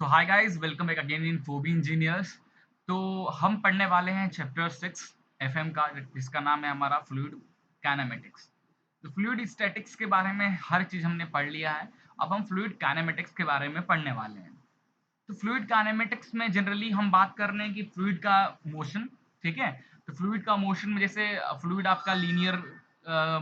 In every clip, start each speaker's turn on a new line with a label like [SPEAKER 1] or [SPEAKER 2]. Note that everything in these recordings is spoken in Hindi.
[SPEAKER 1] So hi guys, welcome back again in Phoebe engineers. तो हम पढ़ने वाले हैं चैप्टर 6 एफएम का, जिसका नाम है हमारा फ्लूइड काइनेमेटिक्स। तो फ्लूइड स्टैटिक्स के बारे में हर चीज हमने पढ़ लिया है। अब हम फ्लूइड काइनेमेटिक्स के बारे में पढ़ने वाले हैं। तो फ्लूइड काइनेमेटिक्स में जनरली हम बात कर रहे हैं कि फ्लूइड का मोशन, ठीक है। तो फ्लूइड का मोशन में जैसे फ्लूइड आपका लीनियर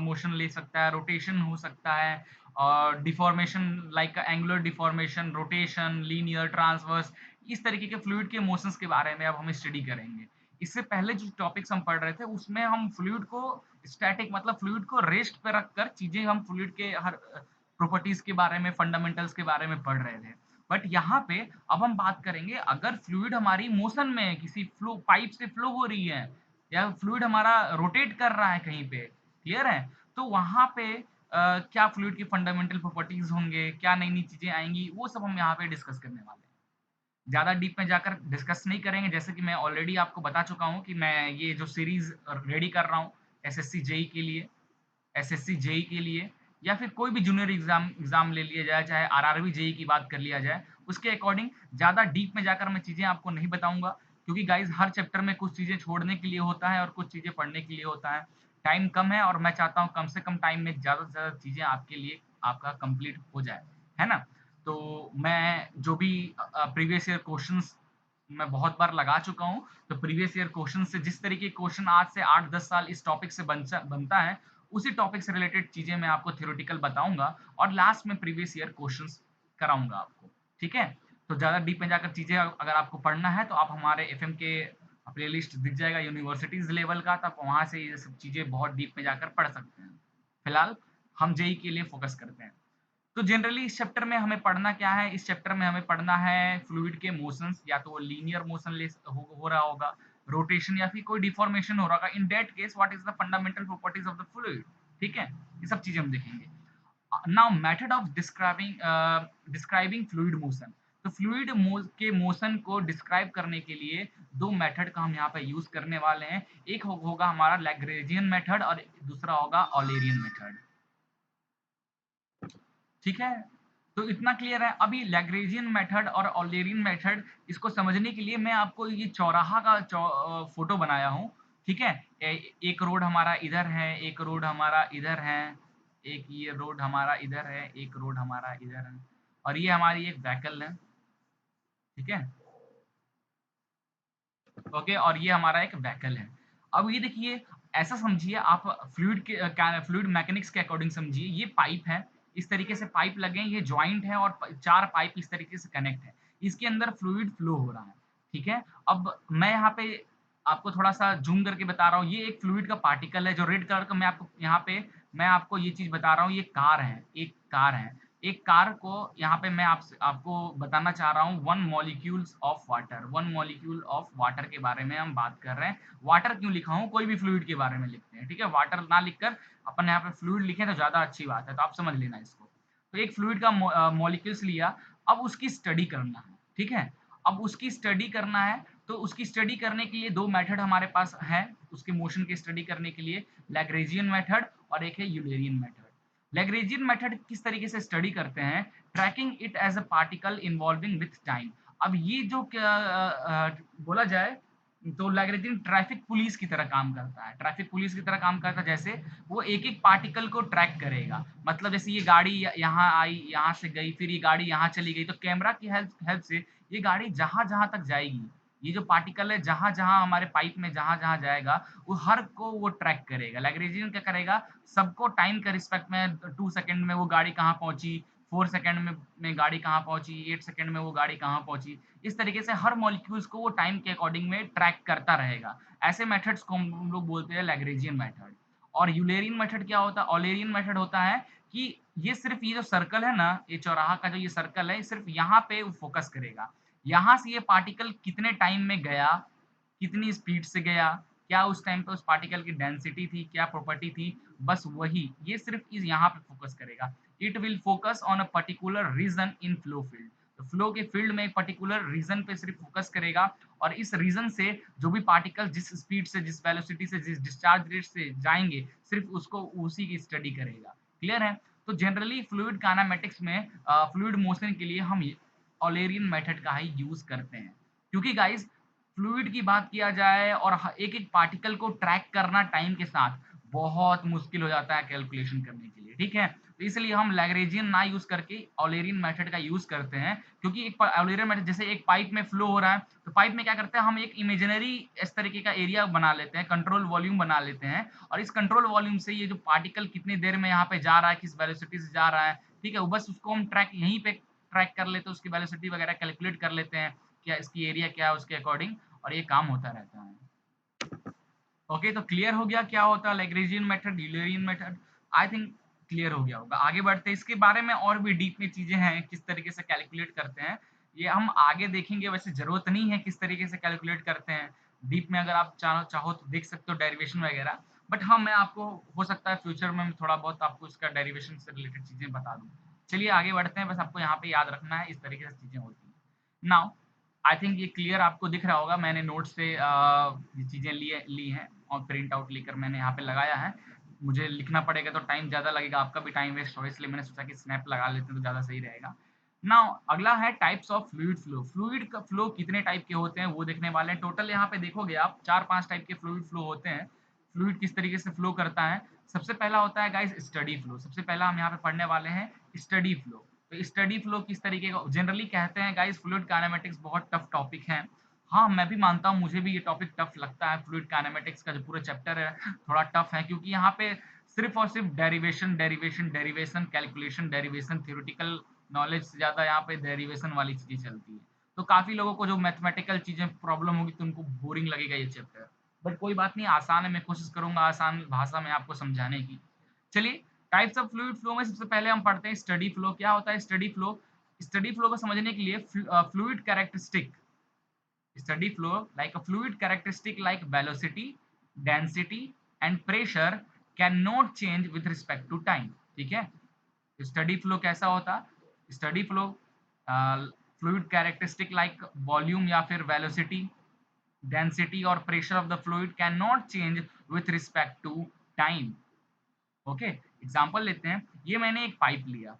[SPEAKER 1] मोशन ले सकता है, रोटेशन हो सकता है, और deformation like angular deformation, rotation, linear, transverse, इस तरीके के फ्लूइड के मोशंस के बारे में अब हम स्टडी करेंगे। इससे पहले जो टॉपिक्स हम पढ़ रहे थे उसमें हम फ्लूइड को स्टैटिक मतलब फ्लूइड को रेस्ट पे रखकर चीजें, हम फ्लूइड के हर प्रॉपर्टीज के बारे में, फंडामेंटल्स के बारे में पढ़ रहे थे। बट यहाँ पे अब हम बात करेंगे, अगर फ्लूइड हमारी मोशन में है, किसी फ्लो पाइप से फ्लो हो रही है, या फ्लूइड हमारा रोटेट कर रहा है कहीं पे, क्लियर है। तो वहां पे क्या फ्लूइड की फंडामेंटल प्रॉपर्टीज होंगे, क्या नई नई चीजें आएंगी, वो सब हम यहाँ पे डिस्कस करने वाले हैं। ज्यादा डीप में जाकर डिस्कस नहीं करेंगे, जैसे कि मैं ऑलरेडी आपको बता चुका हूँ कि मैं ये जो सीरीज रेडी कर रहा हूँ एसएससी जेई के लिए, एसएससी जेई के लिए, या फिर कोई भी जूनियर एग्जाम एग्जाम ले लिया जाए, चाहे आरआरबी जेई की बात कर लिया जाए, उसके अकॉर्डिंग ज्यादा डीप में जाकर मैं चीजें आपको नहीं बताऊंगा। क्योंकि गाइज हर चैप्टर में कुछ चीजें छोड़ने के लिए होता है और कुछ चीजें पढ़ने के लिए होता है। टाइम कम है और मैं चाहता हूँ कम से कम टाइम में ज्यादा से ज्यादा चीजें आपके लिए आपका कंप्लीट हो जाए, है ना। तो मैं जो भी प्रीवियस ईयर क्वेश्चंस मैं बहुत बार लगा चुका हूँ, तो प्रीवियस ईयर क्वेश्चन से जिस तरीके के क्वेश्चन आज से 8-10 साल इस टॉपिक से बनता है, उसी टॉपिक से रिलेटेड चीजें मैं आपको थ्योरेटिकल बताऊंगा और लास्ट में प्रीवियस ईयर क्वेश्चंस कराऊंगा आपको, ठीक है। तो ज्यादा डीप में जाकर चीजें अगर आपको पढ़ना है तो आप हमारे एफएम के प्लेलिस्ट दिख जाएगा यूनिवर्सिटीज लेवल का, तो आप वहां से ये सब चीजें बहुत डीप में जाकर पढ़ सकते हैं। फिलहाल हम जेई के लिए फोकस करते हैं। तो जनरली इस चैप्टर में हमें पढ़ना क्या है, इस चैप्टर में हमें पढ़ना है फ्लूइड के मोशंस, या तो वो लीनियर मोशन हो रहा होगा, रोटेशन, या फिर कोई डिफॉर्मेशन हो रहा होगा। In that case what is the fundamental properties of the fluid, ठीक है। ये सब चीजें हम देखेंगे। Now method of describing fluid motion. तो फ्लूइड के मोशन को डिस्क्राइब करने के लिए दो मेथड का हम यहाँ पे यूज करने वाले हैं। एक होगा हमारा लैग्रेंजियन मेथड और दूसरा होगा ऑलेरियन मेथड, ठीक है। तो इतना क्लियर है। अभी लैग्रेंजियन मेथड और ऑलेरियन मेथड, इसको समझने के लिए मैं आपको ये चौराहा का फोटो बनाया हूँ, ठीक है। एक रोड हमारा इधर है, एक रोड हमारा इधर है, एक ये रोड हमारा इधर है, एक रोड हमारा इधर है, और ये हमारी एक व्हीकल है, ठीक है। ओके, और ये हमारा एक व्हीकल है। अब ये देखिए, ऐसा समझिए आप, फ्लूइड मैकेनिक्स के अकॉर्डिंग समझिए, ये पाइप है, इस तरीके से पाइप लगे हैं, ये जॉइंट है, और चार पाइप इस तरीके से कनेक्ट है, इसके अंदर फ्लूइड फ्लो हो रहा है, ठीक है। अब मैं यहाँ पे आपको थोड़ा सा जूम करके बता रहा हूँ, ये एक फ्लूइड का पार्टिकल है जो रेड कलर का, मैं आपको यहाँ पे मैं आपको ये चीज बता रहा हूँ, ये कार है, एक कार है। एक कार को यहाँ पे मैं आपको बताना चाह रहा हूँ, one molecules of water, one molecule of water के बारे में हम बात कर रहे हैं। वाटर क्यों लिखा हूँ, कोई भी फ्लूइड के बारे में लिखते हैं, ठीक है। वाटर ना लिखकर अपन यहाँ पे फ्लूइड लिखें तो ज्यादा अच्छी बात है, तो आप समझ लेना इसको। तो एक फ्लूइड का मॉलिक्यूल्स लिया, अब उसकी स्टडी करना है, ठीक है। अब उसकी स्टडी करना है, तो उसकी स्टडी करने के लिए दो मेथड हमारे पास है, उसके मोशन की स्टडी करने के लिए, लैग्रेंजियन मेथड और एक है यूलेरियन मेथड। लैग्रेंजियन मेथड किस तरीके से स्टडी करते हैं, tracking it as a particle involving with time. अब ये जो बोला जाए, तो लैग्रेंजियन ट्रैफिक पुलिस की तरह काम करता है, ट्रैफिक पुलिस की तरह काम करता है। जैसे वो एक एक पार्टिकल को ट्रैक करेगा, मतलब जैसे ये गाड़ी यहाँ आई, यहाँ से गई, फिर ये गाड़ी यहाँ चली गई, तो कैमरा की हेल्प हेल्प से ये गाड़ी जहां जहां तक जाएगी, ये जो पार्टिकल है जहां जहां हमारे पाइप में जहां जहां जाएगा, वो हर को वो ट्रैक करेगा। लैग्रेंजियन क्या करेगा, सबको टाइम के रिस्पेक्ट में 2 सेकंड में वो गाड़ी कहाँ पहुंची, 4 सेकंड में गाड़ी कहाँ पहुंची, 8 सेकंड में वो गाड़ी कहाँ पहुंची, इस तरीके से हर मॉलिक्यूल्स को वो टाइम के अकॉर्डिंग में ट्रैक करता रहेगा। ऐसे मेथड्स को हम लोग बोलते हैं लैग्रेंजियन मेथड। और यूलेरियन मेथड क्या होता है, ऑलेरियन मेथड होता है कि ये सिर्फ ये जो सर्कल है ना, ये चौराहा का जो ये सर्कल है, सिर्फ यहाँ पे फोकस करेगा। यहाँ से ये पार्टिकल कितने टाइम में गया, कितनी स्पीड से गया, क्या उस टाइम पे उस पार्टिकल की डेंसिटी थी, क्या प्रॉपर्टी थी, बस वही ये सिर्फ इस यहाँ पे फोकस करेगा। It will focus on a particular region in flow field. तो फ्लो के फील्ड में एक पर्टिकुलर रीजन पे सिर्फ फोकस करेगा, और इस रीजन से जो भी पार्टिकल जिस स्पीड से, जिस वेलोसिटी से, जिस डिस्चार्ज रेट से जाएंगे, सिर्फ उसको उसी की स्टडी करेगा, क्लियर है। तो जनरली फ्लूइड काइनेमेटिक्स में फ्लूइड मोशन के लिए हम ऑलेरियन मेथड का ही यूज करते हैं, क्योंकि गाइस फ्लूइड की बात किया जाए और एक एक पार्टिकल को ट्रैक करना टाइम के साथ बहुत मुश्किल हो जाता है कैलकुलेशन करने के लिए, ठीक है। तो इसलिए हम लैग्रेंजियन ना यूज करके ऑलेरियन मेथड का यूज करते हैं, क्योंकि एक ऑलेरियन मेथड जैसे एक पाइप में फ्लो हो रहा है, तो पाइप में क्या करते हैं हम एक इमेजिनरी इस तरीके का एरिया बना लेते हैं, कंट्रोल वॉल्यूम बना लेते हैं, और इस कंट्रोल वॉल्यूम से ये जो पार्टिकल कितनी देर में यहाँ पे जा रहा है, किस वेलोसिटी से जा रहा है, ठीक है, वो बस उसको हम ट्रैक यहीं पे ट्रैक कर लेते हैं, उसकी वेलोसिटी वगैरह कैलकुलेट कर लेते हैं, क्या इसकी एरिया क्या है उसके अकॉर्डिंग, और ये काम होता रहता है। ओके, तो क्लियर हो गया क्या होता है Lagrangian method, Eulerian method? I think clear हो गया होगा। आगे बढ़ते हैं, इसके बारे में और भी डीप में चीजें हैं, किस तरीके से कैलकुलेट करते हैं ये हम आगे देखेंगे। वैसे जरूरत नहीं है किस तरीके से कैलकुलेट करते हैं डीप में, अगर आप चाहो तो देख सकते हो डेरिवेशन वगैरह, बट हाँ मैं आपको हो सकता है फ्यूचर में मैं थोड़ा बहुत आपको इसका डेरिवेशन से रिलेटेड चीजें बता दूं। चलिए आगे बढ़ते हैं, बस आपको यहाँ पे याद रखना है इस तरीके से चीजें होती हैं। नाउ आई थिंक ये क्लियर आपको दिख रहा होगा, मैंने नोट से ये चीज़ें ली हैं और प्रिंट आउट लेकर मैंने यहाँ पे लगाया है। मुझे लिखना पड़ेगा तो टाइम ज़्यादा लगेगा, आपका भी टाइम वेस्ट होगा, इसलिए मैंने सोचा कि स्नैप लगा लेते हैं तो ज़्यादा सही रहेगा। नाउ अगला है types of fluid flow. Fluid का फ्लो कितने टाइप के होते हैं वो देखने वाले हैं। टोटल यहाँ पे देखोगे आप 4-5 टाइप के फ्लूइड फ्लो होते हैं। फ्लूइड किस तरीके से फ्लो करता है, सबसे पहला होता है गाइस स्टडी फ्लो। सबसे पहला हम यहाँ पे पढ़ने वाले हैं स्टडी फ्लो। तो स्टडी फ्लो किस तरीके का, जनरली कहते हैं गाइस फ्लूइड काइनेमेटिक्स बहुत टफ टॉपिक है। हाँ मैं भी मानता हूँ, मुझे भी ये टॉपिक टफ लगता है। फ्लूइड काइनेमेटिक्स का जो पूरा चैप्टर है थोड़ा टफ है, क्योंकि यहाँ पे सिर्फ और सिर्फ derivation derivation derivation calculation derivation, theoretical knowledge से ज्यादा यहाँ पे डेरिवेशन वाली चीजें चलती है। तो काफी लोगों को जो मैथमेटिकल चीजें प्रॉब्लम होगी तो उनको बोरिंग लगेगा ये चैप्टर, बट कोई बात नहीं, आसान है, मैं कोशिश करूंगा आसान भाषा में आपको समझाने की। चलिए टाइप्स ऑफ फ्लूइड फ्लो में सबसे पहले हम पढ़ते हैं स्टडी फ्लो। क्या होता है स्टडी फ्लो? स्टडी फ्लो को समझने के लिए fluid characteristic, steady flow like a fluid characteristic like velocity, density and pressure can not change with respect to time, ठीक है। स्टडी फ्लो कैसा होता? Steady flow fluid characteristic like volume या फिर वेलोसिटी, डेंसिटी और pressure of the fluid can not change with respect to time. Okay, example लेते हैं, ये मैंने एक पाइप लिया,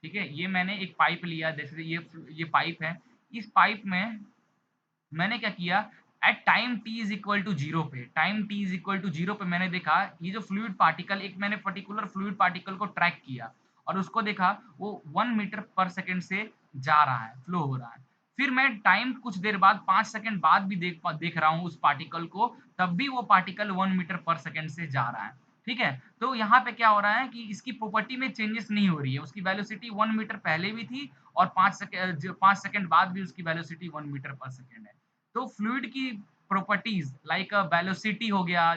[SPEAKER 1] ठीक है, ये मैंने एक पाइप लिया, जैसे ये पाइप है, इस पाइप में मैंने क्या किया, at time t is equal to zero पे, time t is equal to zero पे मैंने देखा ये जो फ्लूइड पार्टिकल, एक मैंने पर्टिकुलर फ्लूइड पार्टिकल को ट्रैक किया और उसको देखा वो 1 मीटर पर सेकेंड से जा रहा है, फ्लो हो रहा है। फिर मैं टाइम कुछ देर बाद 5 सेकेंड बाद भी देख रहा हूँ उस पार्टिकल को, तब भी वो पार्टिकल 1 मीटर पर सेकेंड से जा रहा है, ठीक है। तो यहाँ पे क्या हो रहा है कि इसकी प्रॉपर्टी में चेंजेस नहीं हो रही है, उसकी वेलोसिटी 1 मीटर पहले भी थी और 5 सेकेंड बाद भी उसकी वेलोसिटी 1 मीटर पर सेकेंड है। तो फ्लूइड की प्रॉपर्टीज लाइक वेलोसिटी हो गया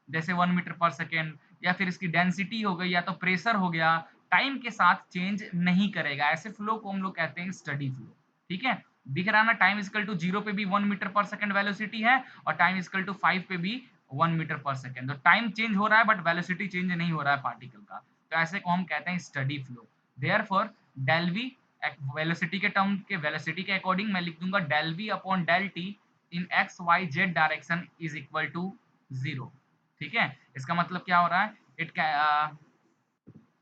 [SPEAKER 1] जैसे 1 मीटर पर सेकेंड, या फिर इसकी डेंसिटी हो गई, या तो प्रेशर हो गया, टाइम के साथ चेंज नहीं करेगा। ऐसे फ्लो को हम लोग कहते हैं स्टडी फ्लो, ठीक है। दिख रहा ना, टाइम इजकल टू जीरो पे भी 1 मीटर पर सेकेंड वेलोसिटी है और टाइम इजकल टू 5 पे भी 1 मीटर पर सेकेंड। तो टाइम चेंज हो रहा है बट वेलोसिटी चेंज नहीं हो रहा है पार्टिकल का, तो ऐसे को हम कहते हैं steady flow. Therefore del V, velocity के टर्म के वेलोसिटी के अकॉर्डिंग मैं लिख दूंगा del we upon del T in x Y Z direction is equal to zero, ठीक है। इसका मतलब क्या हो रहा है, it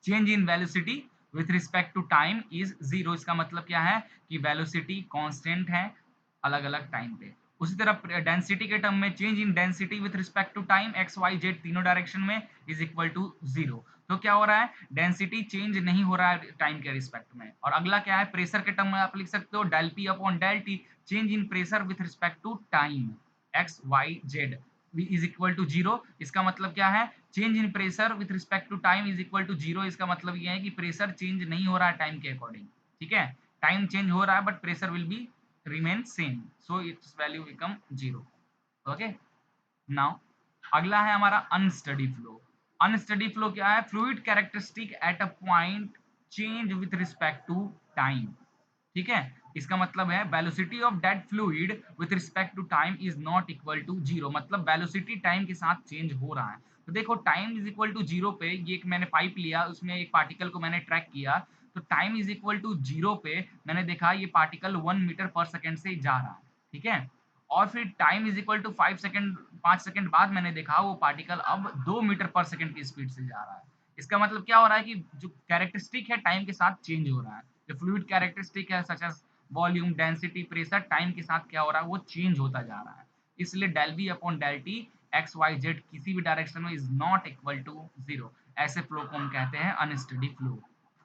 [SPEAKER 1] change in velocity with respect to time is zero. इसका मतलब क्या है कि वेलोसिटी कांस्टेंट है अलग अलग टाइम पे। उसी तरह डेंसिटी के टर्म में change in density with respect to time X Y Z तीनों डायरेक्शन में इज इक्वल टू जीरो। तो क्या हो रहा है, डेंसिटी चेंज नहीं हो रहा है टाइम के रिस्पेक्ट में। और अगला क्या है, प्रेशर के टर्म में आप लिख सकते हो del P upon del T, change in pressure with respect to time X Y Z is equal to zero. इसका मतलब क्या है, change in pressure with respect to time is equal to zero. इसका मतलब ये है कि प्रेशर चेंज नहीं हो रहा है टाइम के अकॉर्डिंग, ठीक है। टाइम चेंज हो रहा है but pressure will be remain same, so its value become zero. Okay, now अगला है हमारा अनस्टडी फ्लो। अनस्टडी फ्लो क्या है, fluid characteristic at a point change with respect to time, ठीक है। इसका मतलब है velocity of that fluid with respect to time is not equal to zero, मतलब वेलोसिटी टाइम के साथ चेंज हो रहा है। तो देखो time is equal to zero पे, ये एक मैंने पाइप लिया, उसमें एक पार्टिकल को मैंने ट्रैक किया, तो time is equal to zero पे मैंने देखा ये पार्टिकल 1 मीटर पर सेकेंड से जा रहा है, ठीक है। और फिर time is equal to 5 second, 5 second बाद मैंने देखा वो पार्टिकल अब 2 मीटर पर सेकेंड की स्पीड से जा रहा है। इसका मतलब क्या हो रहा है कि जो कैरेक्टरिस्टिक है टाइम के साथ चेंज हो रहा है। जो फ्लूइड कैरेक्टरिस्टिक है such as volume, density, pressure time के साथ क्या हो रहा है, वो चेंज होता जा रहा है। इसलिए del we upon del T X Y Z किसी भी डायरेक्शन में is not equal to zero. ऐसे फ्लो को हम कहते हैं अनस्टडी फ्लो।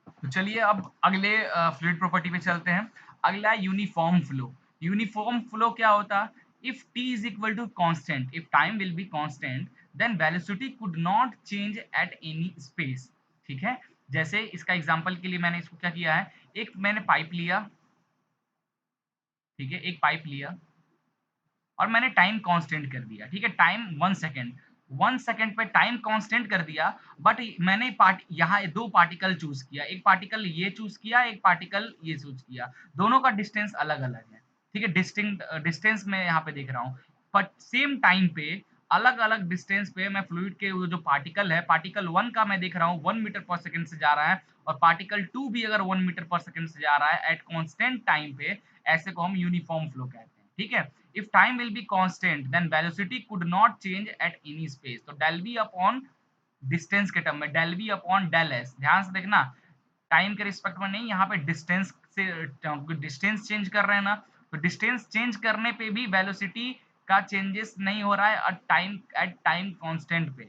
[SPEAKER 1] तो चलिए अब अगले फ्लूइड प्रॉपर्टी पे चलते हैं। अगला है यूनिफॉर्म फ्लो। यूनिफॉर्म फ्लो क्या होता है? If T is equal to constant, if time will be constant, then velocity could not change at any space. ठीक है, जैसे इसका एग्जांपल के लिए मैंने इसको क्या किया है, एक मैंने पाइप लिया, ठीक है, एक पाइप लिया और मैंने टाइम कांस्टेंट कर दिया, ठीक है, टाइम 1 सेकेंड, 1 सेकेंड पे टाइम कांस्टेंट कर दिया। बट मैंने यहाँ दो पार्टिकल चूज किया, एक पार्टिकल ये चूज किया, एक पार्टिकल ये चूज किया, दोनों का डिस्टेंस अलग अलग है, ठीक है, डिस्टिंक्ट डिस्टेंस में यहाँ पे देख रहा हूँ, बट सेम टाइम पे अलग अलग डिस्टेंस पे मैं फ्लूइड के वो जो पार्टिकल है, पार्टिकल 1 का मैं देख रहा हूँ 1 मीटर पर सेकेंड से जा रहा है, और पार्टिकल 2 भी अगर 1 मीटर पर सेकेंड से जा रहा है एट कॉन्स्टेंट टाइम पे, ऐसे को हम यूनिफॉर्म फ्लो कहते हैं। ठीक है, if time will be constant then velocity could not change at any space। तो del v अपॉन डिस्टेंस के टर्म में del v upon del s, ध्यान से देखना, टाइम के रिस्पेक्ट में नहीं, यहाँ पे डिस्टेंस से डिस्टेंस चेंज कर रहे हैं ना, तो डिस्टेंस चेंज करने पे भी वेलोसिटी का चेंजेस नहीं हो रहा है एट टाइम कांस्टेंट पे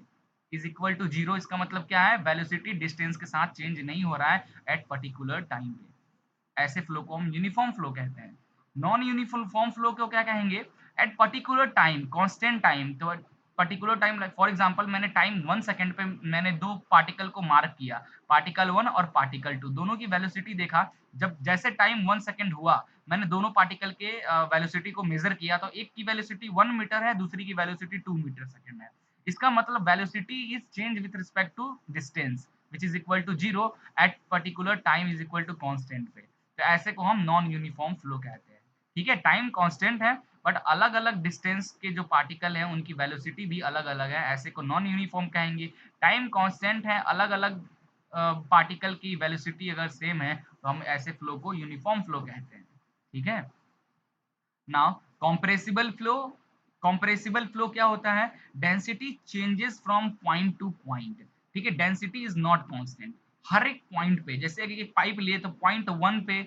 [SPEAKER 1] इज इक्वल टू जीरो। इसका मतलब क्या है, वेलोसिटी डिस्टेंस के साथ चेंज नहीं हो रहा है एट पर्टिकुलर टाइम पे। ऐसे फ्लो को हम यूनिफॉर्म फ्लो कहते हैं। नॉन यूनिफॉर्म फ्लो को क्या कहेंगे, at particular time constant time, तो particular time like for example मैंने टाइम 1 सेकेंड पे मैंने दो पार्टिकल को मार्क किया, पार्टिकल 1 और पार्टिकल 2, दोनों की वेलोसिटी देखा, जब जैसे टाइम 1 सेकेंड हुआ मैंने दोनों पार्टिकल के वेलोसिटी को मेजर किया, तो एक की वेलोसिटी 1 मीटर है, दूसरी की वेलोसिटी 2 मीटर सेकेंड है। इसका मतलब velocity is change with respect to distance which is equal to zero at particular time is equal to constant पे। तो ऐसे को हम नॉन यूनिफॉर्म फ्लो कहते हैं। ठीक है, टाइम कांस्टेंट है बट अलग अलग डिस्टेंस के जो पार्टिकल हैं उनकी वेलोसिटी भी अलग अलग है, ऐसे को नॉन यूनिफॉर्म कहेंगे। टाइम कांस्टेंट है, अलग अलग पार्टिकल की वेलोसिटी अगर सेम है तो हम ऐसे फ्लो को यूनिफॉर्म फ्लो कहते हैं। ठीक है, now compressible flow. Compressible flow क्या होता है, density changes from point two point. ठीक है, डेंसिटी इज नॉट कांस्टेंट, हर एक पॉइंट पे, जैसे कि एक पाइप लिए तो पॉइंट 1 पे,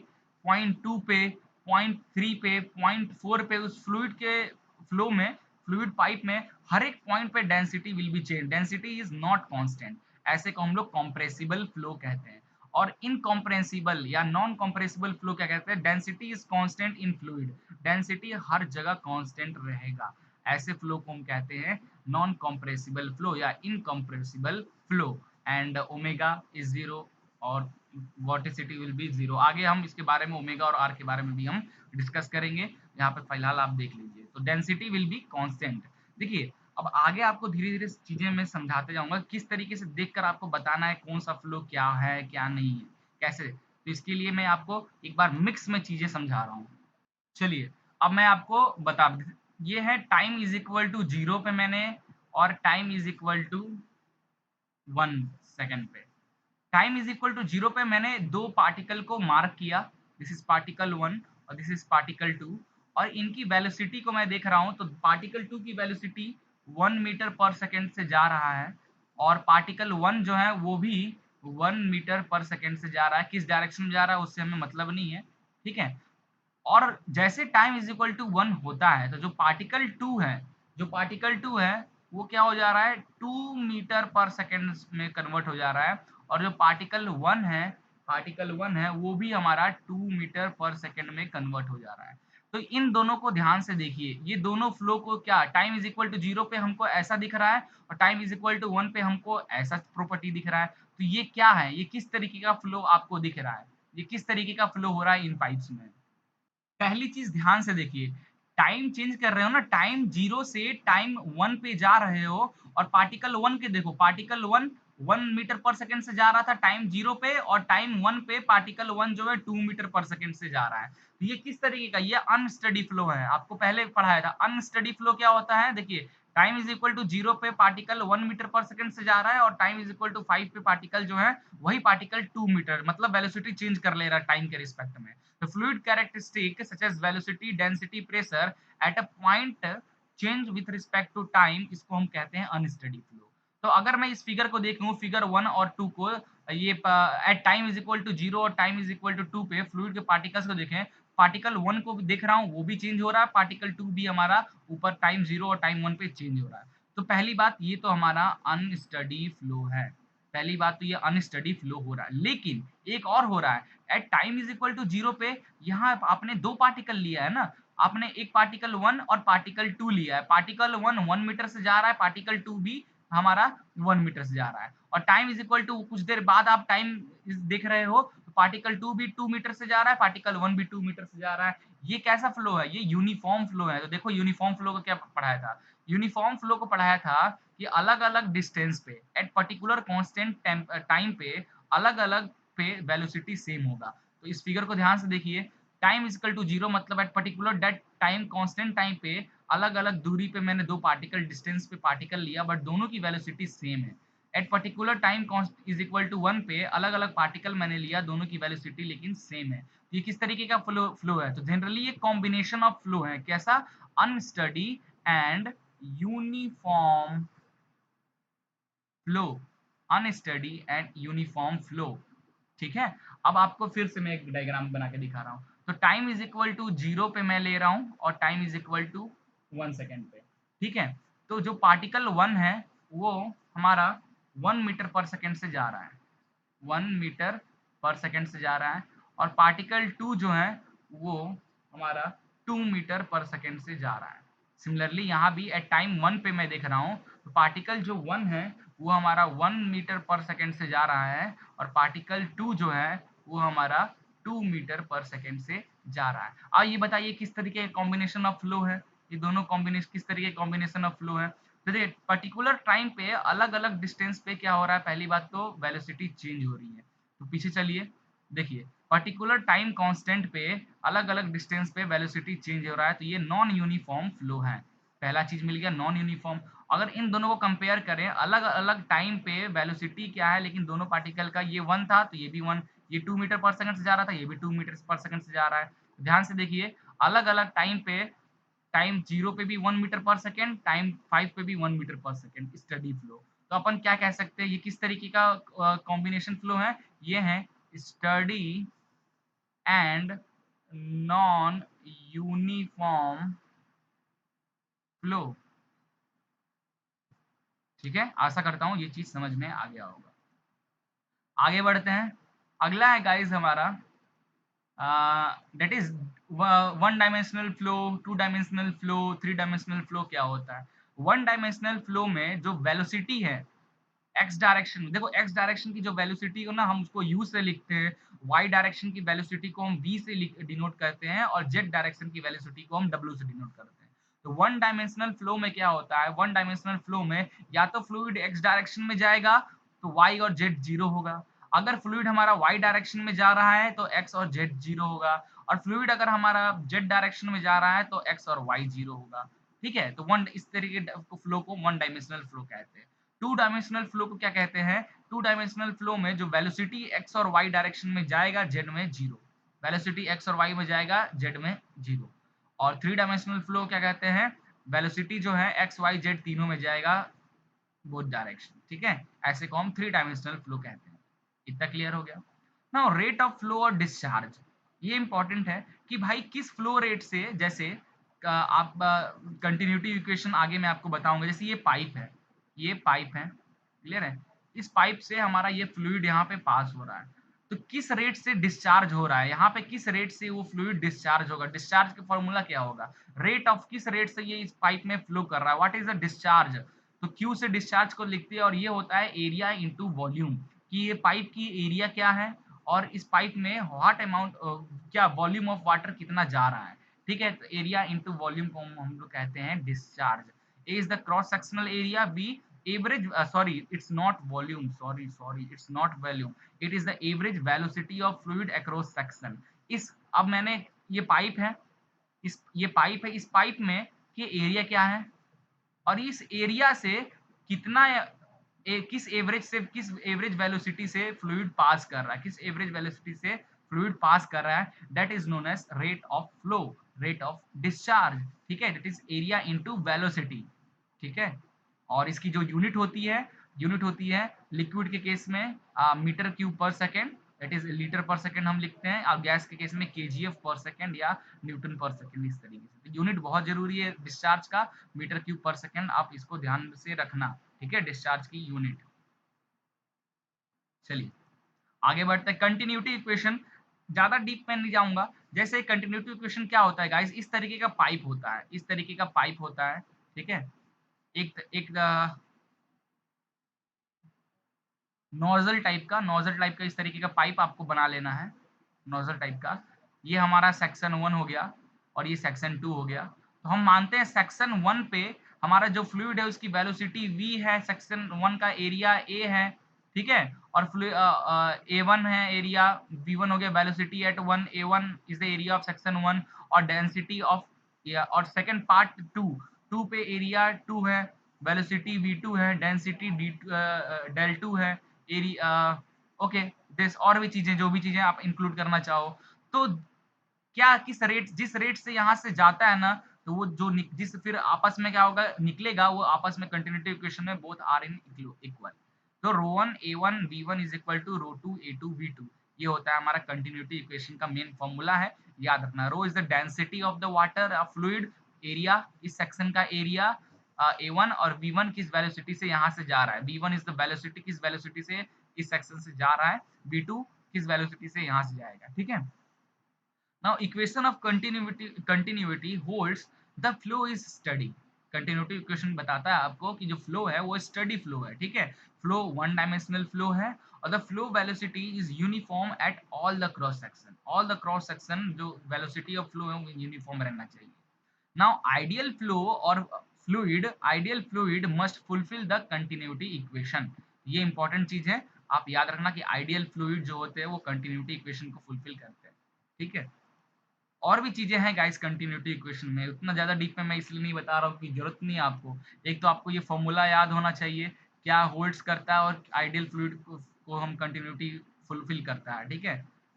[SPEAKER 1] पॉइंट 2 पे, पॉइंट 3 पे, पॉइंट 4 पे, उस फ्लूइड के फ्लो में, फ्लूइड पाइप में हर एक पॉइंट पे density will be change, density is not constant. ऐसे को हम लोग कॉम्प्रेसिबल फ्लो कहते हैं। और इनकॉम्प्रेसिबल या नॉन कॉम्प्रेसिबल फ्लो क्या कहते हैं, density is constant in fluid, density हर जगह कांस्टेंट रहेगा, ऐसे फ्लो को हम कहते हैं नॉन कॉम्प्रेसिबल फ्लो या incompressible flow. And omega is zero और वॉटिसिटी विल बी जीरो। आगे हम इसके बारे में ओमेगा और आर के बारे में भी हम डिस्कस करेंगे, यहाँ पे फिलहाल आप देख लीजिए। तो डेंसिटी विल बी कांस्टेंट। देखिए अब आगे आपको धीरे धीरे चीजें मैं समझाते जाऊंगा, किस तरीके से देखकर आपको बताना है कौन सा फ्लो क्या है क्या नहीं है कैसे। तो इसके लिए मैं आपको एक बार मिक्स में चीजें समझा रहा हूँ। चलिए अब मैं आपको बता, ये है time is equal to zero पे मैंने, और time is equal to 1 second पे, time is equal to zero पे मैंने दो पार्टिकल को मार्क किया, दिस इज पार्टिकल 1 और दिस इज पार्टिकल 2, और इनकी वेलोसिटी को मैं देख रहा हूँ, तो पार्टिकल 2 की वेलोसिटी 1 मीटर पर सेकेंड से जा रहा है, और पार्टिकल 1 जो है वो भी 1 मीटर पर सेकेंड से जा रहा है, किस डायरेक्शन में जा रहा है उससे हमें मतलब नहीं है। ठीक है, और जैसे टाइम इज इक्वल टू 1 होता है तो जो पार्टिकल 2 है, जो पार्टिकल 2 है वो क्या हो जा रहा है, 2 मीटर पर सेकेंड में कन्वर्ट हो जा रहा है, और जो पार्टिकल 1 है, पार्टिकल 1 है वो भी हमारा 2 मीटर पर सेकेंड में कन्वर्ट हो जा रहा है। तो इन दोनों को ध्यान से देखिए, ये दोनों फ्लो को क्या, time is equal to zero पे हमको ऐसा दिख रहा है और टाइम इज इक्वल टू 1 पे हमको ऐसा प्रॉपर्टी दिख रहा है। तो ये क्या है, ये किस तरीके का फ्लो आपको दिख रहा है, ये किस तरीके का फ्लो हो रहा है इन पाइप्स में। पहली चीज ध्यान से देखिए, टाइम चेंज कर रहे हो ना, टाइम जीरो से टाइम 1 पे जा रहे हो, और पार्टिकल 1 के देखो, पार्टिकल 1 1 मीटर पर सेकेंड से जा रहा था टाइम जीरो पे, और टाइम 1 पे पार्टिकल 1 जो है 2 मीटर पर सेकेंड से जा रहा है। तो ये किस तरीके का, ये अनस्टडी फ्लो है, आपको पहले पढ़ाया था। अनस्टडी फ्लो क्या होता है, देखिए time is equal to zero पे पार्टिकल 1 मीटर पर सेकेंड से जा रहा है, और टाइम इज इक्वल टू 5 पे पार्टिकल जो है वही पार्टिकल 2 मीटर, मतलब वेलोसिटी चेंज कर ले रहा है टाइम के रिस्पेक्ट में। The fluid characteristic such as velocity, density, pressure at a point change with respect to time, इसको हम कहते हैं अनस्टडी फ्लो। तो अगर मैं इस फिगर को देखूं, फिगर 1 और 2 को, ये at time is equal to zero और टाइम इज इक्वल टू 2 पे फ्लूइड के पार्टिकल्स को देखें, पार्टिकल 1 को देख रहा हूँ वो भी चेंज हो रहा है, पार्टिकल 2 भी हमारा ऊपर टाइम 0 और टाइम 1 पे चेंज हो रहा है। तो पहली बात ये तो हमारा अनस्टडी फ्लो है। पहली बात तो ये अनस्टडी फ्लो हो रहा है। लेकिन एक और हो रहा है, at time is equal to 0 पे यहाँ आपने 2 पार्टिकल लिया है ना, आपने एक पार्टिकल 1 और पार्टिकल 2 लिया है। पार्टिकल 1 मीटर से जा रहा है, पार्टिकल 2 भी हमारा 1 मीटर से जा रहा है और टाइम इज इक्वल टू कुछ देर बाद आप टाइम देख रहे हो तो पार्टिकल 2 भी 2 मीटर से जा रहा है, पार्टिकल 1 भी 2 मीटर से जा रहा है। ये कैसा फ्लो है? ये यूनिफॉर्म फ्लो है। तो देखो यूनिफॉर्म फ्लो को क्या पढ़ाया था? यूनिफॉर्म फ्लो को पढ़ाया था कि अलग-अलग डिस्टेंस पे एट पर्टिकुलर कांस्टेंट टाइम पे अलग-अलग पे वेलोसिटी सेम होगा। तो इस फिगर को ध्यान से देखिए, टाइम इज इक्वल टू 0 मतलब at particular that time constant time पे अलग-अलग दूरी पे मैंने 2 पार्टिकल डिस्टेंस पे पार्टिकल लिया बट दोनों की वेलोसिटी सेम है। At particular time constant is equal to 1 पे अलग-अलग पार्टिकल मैंने लिया, दोनों की वेलोसिटी लेकिन सेम है। ये किस तरीके का फ्लो है? तो जनरली ये कॉम्बिनेशन ऑफ फ्लो है। कैसा? Unsteady and uniform flow, unsteady and uniform flow. ठीक है? अब आपको फिर से मैं एक डायग्राम बना के दिखा रहा हूँ। तो टाइम इज इक्वल टू 0 पे मैं ले रहा हूँ और time is equal to 1 second पे। ठीक है? तो जो पार्टिकल 1 है वो हमारा 1 मीटर पर सेकंड से जा रहा है। 1 मीटर पर सेकंड से जा रहा है और पार्टिकल 2 जो है वो हमारा 2 मीटर पर सेकंड से जा रहा है। सिमिलरली यहाँ भी एट टाइम 1 पे मैं देख रहा हूँ तो पार्टिकल जो 1 है वो हमारा 1 मीटर पर सेकंड से जा रहा है और पार्टिकल 2 जो है वो हमारा 2 मीटर पर सेकंड से जा रहा है। अब ये बताइए किस तरीके का कॉम्बिनेशन ऑफ फ्लो है? ये दोनों कॉम्बिनेशन किस तरीके का कॉम्बिनेशन ऑफ फ्लो है? तो देखिए पर्टिकुलर टाइम पे अलग-अलग डिस्टेंस पे क्या हो रहा है? पहली बात तो वेलोसिटी चेंज हो रही है। तो पीछे चलिए, देखिए पर्टिकुलर टाइम कांस्टेंट पे अलग-अलग डिस्टेंस पे वेलोसिटी चेंज हो रहा है तो ये नॉन यूनिफॉर्म फ्लो है। पहला चीज़ मिल गया नॉन यूनिफॉर्म। अगर इन दोनों को कंपेयर करें अलग-अलग टाइम पे वेलोसिटी क्या है लेकिन दोनों पार्टिकल का ये 1 था तो ये भी 1, ये 2 मीटर पर सेकंड से जा रहा था, ये भी 2 मीटर पर सेकंड से जा रहा है। ध्यान से देखिए अलग-अलग टाइम पे टाइम 0 पे भी 1 मीटर पर सेकंड, टाइम 5 पे भी 1 मीटर पर सेकंड स्टडी फ्लो। तो अपन क्या कह सकते हैं ये किस तरीके का कॉम्बिनेशन फ्लो है? ये है study and non uniform flow. ठीक है? आशा करता हूँ ये चीज़ समझ में आ गया होगा। आगे बढ़ते हैं। अगला है गाइस हमारा that is one dimensional flow, two dimensional flow, three dimensional flow क्या होता है? वन डायमेंशनल फ्लो में जो वेलोसिटी है एक्स डायरेक्शन में, देखो एक्स डायरेक्शन की जो वेलोसिटी को ना हम उसको यू से लिखते हैं, वाई डायरेक्शन की वेलोसिटी को हम वी से डिनोट करते हैं और जेड डायरेक्शन की वेलोसिटी को हम डब्ल्यू से डिनोट करते हैं। तो वन डायमेंशनल फ्लो में क्या होता है? वन डायमेंशनल फ्लो में या तो फ्लूइड एक्स डायरेक्शन में जाएगा तो वाई और जेड जीरो होगा। अगर फ्लूइड हमारा वाई डायरेक्शन में जा रहा है तो एक्स और जेड जीरो होगा और फ्लूइड अगर हमारा जेड डायरेक्शन में जा रहा है तो एक्स और वाई जीरो होगा। ठीक है? तो वन इस तरीके फ्लो को वन डायमेंशनल फ्लो कहते हैं। टू डायमेंशनल फ्लो को क्या कहते हैं? टू डायमेंशनल फ्लो में जो वेलोसिटी एक्स और वाई डायरेक्शन में जाएगा जेड में जीरो, वेलोसिटी एक्स और वाई में जाएगा जेड में जीरो। और थ्री डायमेंशनल फ्लो क्या कहते हैं? वेलोसिटी जो है एक्स वाई जेड तीनों में जाएगा बोथ डायरेक्शन। ठीक है? ऐसे को हम थ्री डायमेंशनल फ्लो कहते हैं। इतना क्लियर हो गया? नाउ रेट ऑफ फ्लो और डिस्चार्ज, ये इंपॉर्टेंट है कि भाई किस फ्लो रेट से, जैसे आप कंटिन्यूटी इक्वेशन आगे मैं आपको बताऊंगा। जैसे ये पाइप है, क्लियर है? इस पाइप से हमारा ये फ्लूइड यहाँ पे पास हो रहा है, तो किस रेट से डिस्चार्ज हो रहा है यहाँ पे, किस रेट से वो फ्लूइड डिस्चार्ज होगा? डिस्चार्ज का फॉर्मूला क्या होगा? रेट ऑफ किस रेट से ये इस पाइप में फ्लो कर रहा है, व्हाट इज द डिस्चार्ज? तो क्यू से डिस्चार्ज को लिखते हैं और ये होता है एरिया इनटू वॉल्यूम, कि ये पाइप की एरिया क्या है और इस पाइप में व्हाट अमाउंट क्या वॉल्यूम ऑफ वाटर कितना जा रहा है। ठीक है? तो एरिया इनटू वॉल्यूम को हम लोग कहते हैं discharge. A is the cross sectional area, B average sorry it's not volume, sorry it's not volume, it is the average velocity of fluid across section. इस अब मैंने ये पाइप है, इस पाइप में के एरिया क्या है और इस एरिया से कितना किस एवरेज वेलोसिटी से फ्लूइड पास कर रहा है, किस एवरेज वेलोसिटी से फ्लूइड पास कर रहा है, that is known as rate of flow, rate of discharge. ठीक है? That is area into velocity. ठीक है? और इसकी जो यूनिट होती है लिक्विड के केस में मीटर क्यूब पर सेकेंड दैट इज लीटर पर सेकंड हम लिखते हैं, और गैस के केस में केजीएफ पर सेकंड या न्यूटन पर सेकंड, इस तरीके से। तो यूनिट बहुत जरूरी है डिस्चार्ज का, मीटर क्यूब पर सेकंड, आप इसको ध्यान से रखना, ठीक है, डिस्चार्ज की यूनिट। चलिए आगे बढ़ते हैं। कंटिन्यूटी इक्वेशन ज्यादा डीप में नहीं जाऊंगा। जैसे कंटिन्यूटी इक्वेशन क्या होता है गाइस, इस तरीके का पाइप होता है, इस तरीके का पाइप होता है, ठीक है। एक एक नोजल टाइप का इस तरीके का पाइप आपको बना लेना है, नोजल टाइप का। ये हमारा सेक्शन 1 हो गया और ये सेक्शन 2 हो गया। तो हम मानते हैं सेक्शन 1 पे हमारा जो फ्लूइड है उसकी वेलोसिटी v है, सेक्शन 1 का एरिया a है, ठीक है। और a1 है एरिया, v1 हो गया velocity at 1, a1 is the area of section 1, और डेंसिटी ऑफ, और सेकंड पार्ट 2, 2 पे एरिया 2 है, वेलोसिटी v2 है, डेंसिटी del 2 है, एरिया, ओके। दिस और भी चीजें, जो भी चीजें आप इंक्लूड करना चाहो। तो क्या किस रेट, जिस रेट से यहाँ से जाता है ना, तो वो जो जिस फिर आपस में क्या होगा निकलेगा, वो आपस में कंटिन्यूटी इक्वेशन में बोथ आर इन इक्वल। तो ρ1 a1 v1 is equal to ρ2 a2 v2, ये होता है हमारा कंटिन्यूटी इक्वेशन का मेन फॉर्मूला है, याद रखना। Rho is the density of the water fluid, area इस सेक्शन का एरिया, a1, और v1 किस वेलोसिटी से यहाँ से जा रहा है, v1 इज द वेलोसिटी, किस वेलोसिटी से इस सेक्शन से जा रहा है, v2 किस वेलोसिटी से यहाँ से जाएगा, ठीक है। Now equation of continuity holds the flow is steady. Continuity equation बताता है आपको कि जो flow है वो steady flow है, ठीक है। Flow one dimensional flow है, और the flow velocity is uniform at all the cross section. All the cross section जो velocity of flow है वो uniform रहना चाहिए। Now ideal fluid must fulfill the continuity equation. ये important चीज है, आप याद रखना कि ideal fluid जो होते हैं वो continuity equation को fulfill करते हैं, ठीक है। और भी चीजें हैं गाइस कंटिन्यूटी इक्वेशन में, उतना ज्यादा डीप में मैं इसलिए नहीं बता रहा हूँ कि जरूरत नहीं है आपको। एक तो आपको ये फॉर्मूला याद होना चाहिए, क्या होल्ड्स करता है और आइडियल फ्लूइड को हम कंटिन्यूटी फुलफिल करता है, ठीक है,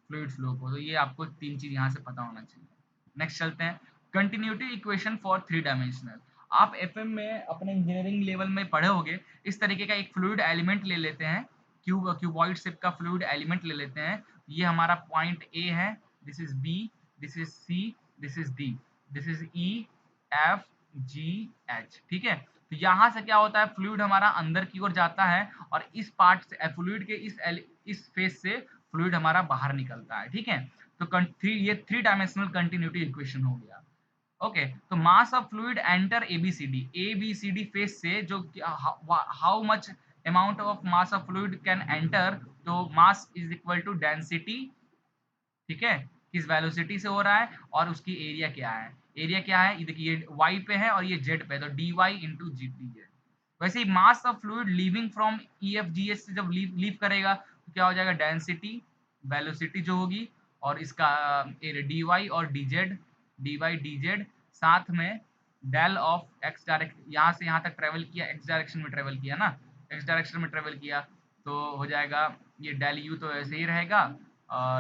[SPEAKER 1] फ्लूइड फ्लो को। तो ये आपको तीन चीज यहाँ से पता होना चाहिए। नेक्स्ट चलते हैं, continuity equation for three dimensional. आप एफएम में अपने इंजीनियरिंग लेवल में पढ़े होगे, इस तरीके का एक फ्लूइड एलिमेंट ले लेते हैं, क्यूबॉइड शेप का फ्लूइड एलिमेंट ले लेते हैं। ये हमारा पॉइंट ए है, this is B, this is C, this is D, this is E, F, G, H, ठीक है। तो यहाँ से क्या होता है, फ्लूइड हमारा अंदर की ओर जाता है, और इस पार्ट से फ्लूइड के इस फेस से फ्लूइड हमारा बाहर निकलता है, ठीक है। तो ये थ्री डायमेंशनल कंटिन्यूटी इक्वेशन हो गया। ओके, तो mass of fluid enter ABCD face से जो how much amount of mass of fluid can enter, तो mass is equal to density, ठीक है, किस वेलोसिटी से हो रहा है, और उसकी एरिया क्या है। एरिया क्या है, ये देखिए ये y पे है और ये z पे है, तो dy इंटू जी टी है। वैसे ही mass of fluid leaving from EFGH से जब लीव करेगा तो क्या हो जाएगा, डेंसिटी, वेलोसिटी जो होगी, और इसका dy और dy dz, साथ में डेल ऑफ x डायरेक्शन, यहाँ से यहाँ तक ट्रेवल किया, x डायरेक्शन में ट्रेवल किया ना, x डायरेक्शन में ट्रेवल किया, तो हो जाएगा ये डेल यू तो ऐसे ही रहेगा,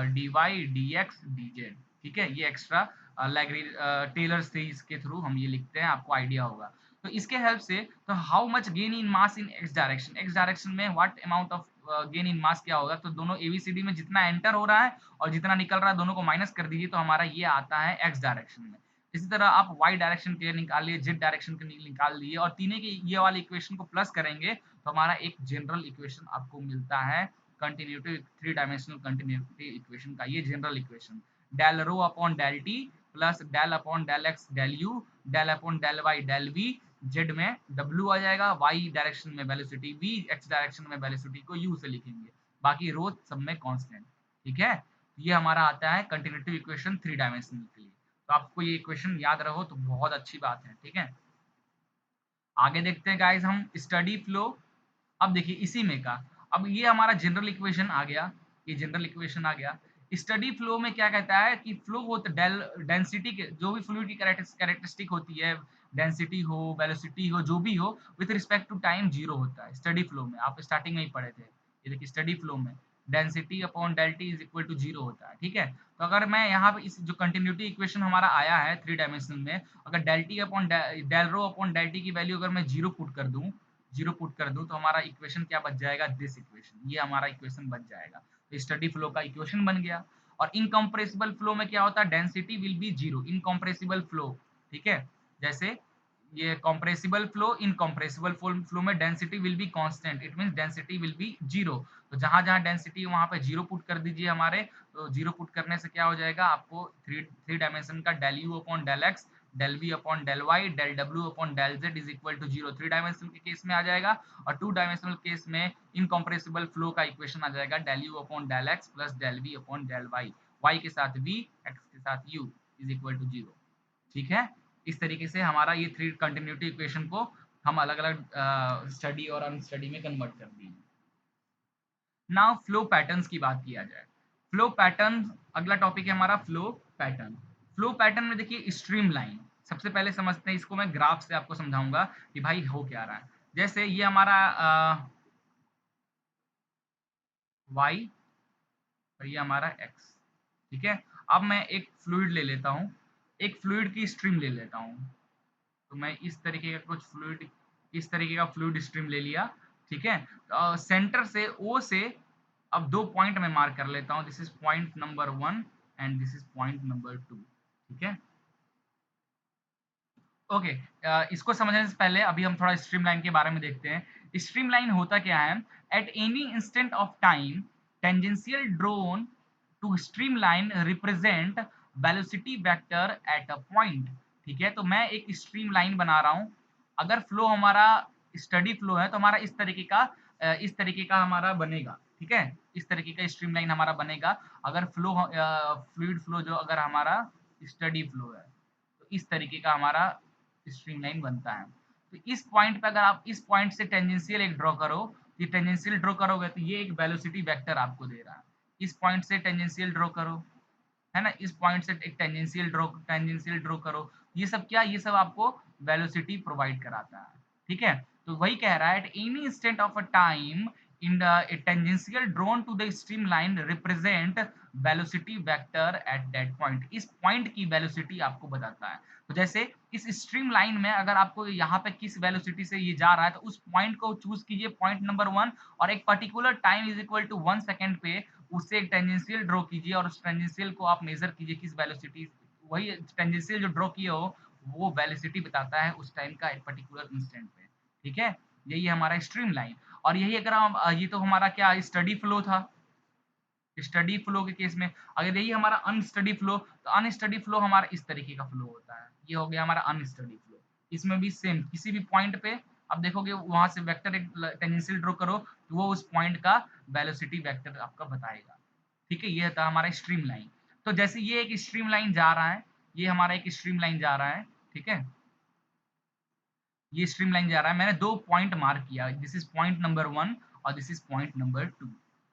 [SPEAKER 1] d y d x d z, ठीक है। ये एक्स्ट्रा टेलर सीरीज के थ्रू हम ये लिखते हैं, आपको आइडिया होगा। तो इसके हेल्प से, तो how much gain in mass in x direction में what amount of gain in mass क्या होगा, तो दोनों एबीसीडी में जितना एंटर हो रहा है और जितना निकल रहा है दोनों को माइनस कर दीजिए, तो हमारा ये आता है एक्स डायरेक्शन में। इसी तरह आप वाई डायरेक्शन के लिए निकाल लिए, जेड डायरेक्शन के लिए निकाल दिए, और तीनों की ये वाली इक्वेशन को प्लस करेंगे तो हमारा एक जनरल इक्वेशन आपको मिलता है, continuity three dimensional continuity equation का, ये general equation, del rho upon del t plus del upon del x del u, del upon del y del v, z में डब्ल्यू आ जाएगा, वाई डायरेक्शन में वेलोसिटी वी, एक्स डायरेक्शन में वेलोसिटी को यू से लिखेंगे, बाकी रो सब में कांस्टेंट, ठीक है। ये हमारा आता है कंटिन्यूटी इक्वेशन थ्री डायमेंशनल के लिए। तो आपको ये इक्वेशन याद रहो तो बहुत अच्छी बात है, ठीक है। आगे देखते हैं गाइस हम स्टडी फ्लो। अब देखिए इसी में का, अब ये हमारा जनरल इक्वेशन आ गया, ये जनरल इक्वेशन आ गया। स्टडी फ्लो में क्या कहता है कि फ्लो हो तो डेंसिटी के जो भी फ्लूइड की कैरेक्टरिस्टिक होती है, डेंसिटी हो, वेलोसिटी हो, जो भी हो, with respect to time zero होता है स्टडी फ्लो में, आप स्टार्टिंग में ही पढ़े थे। ये देखिए स्टडी फ्लो में density upon del t is equal to zero होता है, ठीक है। तो अगर मैं यहाँ पे इस जो कंटिन्यूटी इक्वेशन हमारा आया है थ्री डायमेंशनल में, अगर del t upon del rho upon del t की वैल्यू अगर मैं जीरो पुट कर दूं तो हमारा इक्वेशन क्या बच जाएगा, दिस इक्वेशन, ये हमारा इक्वेशन बच जाएगा। स्टडी फ्लो का इक्वेशन बन गया। और इनकम्प्रेसिबल फ्लो में क्या होता है, density will be zero. Incompressible flow, ठीक है, जैसे ये कंप्रेसिबल फ्लो, इनकम्प्रेसिबल फ्लो में density will be constant, it means density will be zero. तो जहां जहां डेंसिटी है वहां पे जीरो पुट कर दीजिए हमारे। तो जीरो पुट करने से क्या हो जाएगा, आपको थ्री डायमेंशन का del u upon del x, del we upon del y, del डब्ल्यू upon del z is equal to zero, three dimensional के केस में आ जाएगा। और टू डायमेंशनल केस में इनकम्प्रेसिबल फ्लो का इक्वेशन आ जाएगा del u upon del x plus del we upon del y, y के साथ वी, एक्स के साथ u is equal to zero. ठीक है, इस तरीके से हमारा ये थ्री कंटिन्यूटी इक्वेशन को हम अलग अलग स्टडी और अनस्टडी में कन्वर्ट कर दिए। नाउ फ्लो पैटर्न्स की बात किया जाए। फ्लो पैटर्न अगला टॉपिक है हमारा, फ्लो पैटर्न। फ्लो पैटर्न में देखिए स्ट्रीम लाइन, सबसे पहले समझते हैं इसको, मैं ग्राफ से आपको समझाऊंगा कि भाई हो क्या रहा है। जैसे ये हमारा y और ये हमारा x, ठीक है। अब मैं एक फ्लूइड ले लेता हूँ, एक फ्लूइड की स्ट्रीम ले लेता हूँ। तो मैं इस तरीके का कुछ फ्लूइड, इस तरीके का फ्लूइड स्ट्रीम ले लिया, ठीक है। सेंटर से ओ से अब दो पॉइंट में मार्क कर लेता हूँ, this is point number 1 and this is point number 2, ठीक है। ओके, इसको समझने से पहले अभी हम थोड़ा स्ट्रीमलाइन के बारे में देखते हैं। स्ट्रीमलाइन होता क्या है, at any instant of time tangential drawn to streamline represent velocity vector at a point, ठीक है। तो मैं एक स्ट्रीमलाइन बना रहा हूँ, अगर फ्लो हमारा स्टडी फ्लो है तो हमारा इस तरीके का हमारा बनेगा, ठीक है। इस तरीके का स्ट्रीमलाइन हमारा बनेगा। अगर फ्लो फ्लूइड फ्लो जो अगर हमारा स्टडी फ्लो है तो इस तरीके का हमारा स्ट्रीमलाइन बनता है। तो इस पॉइंट पे अगर आप इस पॉइंट से टेंजेंशियल एक ड्रॉ करो, ये टेंजेंशियल ड्रॉ करोगे तो ये एक वेलोसिटी वेक्टर आपको दे रहा है। इस पॉइंट से टेंजेंशियल ड्रॉ करो, है ना, इस पॉइंट से एक टेंजेंशियल ड्रॉ करो, ये सब क्या, ये सब आपको वेलोसिटी प्रोवाइड कराता है, ठीक है। तो वही कह रहा है, at any instant of a time in the tangential drawn to the stream line represent velocity vector at that point, इस पॉइंट की वेलोसिटी आपको बताता है। तो जैसे इस स्ट्रीम लाइन में अगर आपको यहाँ पे किस वेलोसिटी से ये जा रहा है तो उस पॉइंट को चूज कीजिए, पॉइंट नंबर 1, और एक particular time is equal to 1 second पे उससे एक टेंजेंशियल ड्रॉ कीजिए और उस टेंजेंशियल को आप मेजर कीजिए किस वेलोसिटी, वही टेंजेंशियल जो ड्रॉ किए हो वो वेलोसिटी बताता है उस टाइम का एक पर्टिकुलर इंस्टेंट पे, ठीक है। यही है हमारा स्ट्रीम लाइन। और यही अगर हम ये तो हमारा क्या स्टडी फ्लो था। स्टडी फ्लो के केस में अगर यही हमारा अनस्टडी फ्लो, तो अनस्टडी फ्लो हमारा इस तरीके का फ्लो होता है, ये हो गया हमारा अनस्टडी फ्लो। इसमें भी सेम, किसी भी पॉइंट पे आप देखोगे वहां से वेक्टर एक टेंजेंशियल ड्रॉ करो तो वो उस पॉइंट का वेलोसिटी वेक्टर आपका बताएगा, ठीक है। ये था हमारा स्ट्रीम लाइन। तो जैसे ये एक स्ट्रीम लाइन जा रहा है, ये हमारा एक स्ट्रीम लाइन जा रहा है, ठीक है। ये स्ट्रीम लाइन जा रहा है, मैंने दो पॉइंट मार्क किया, दिस इज पॉइंट नंबर 1 और दिस इज पॉइंट नंबर 2,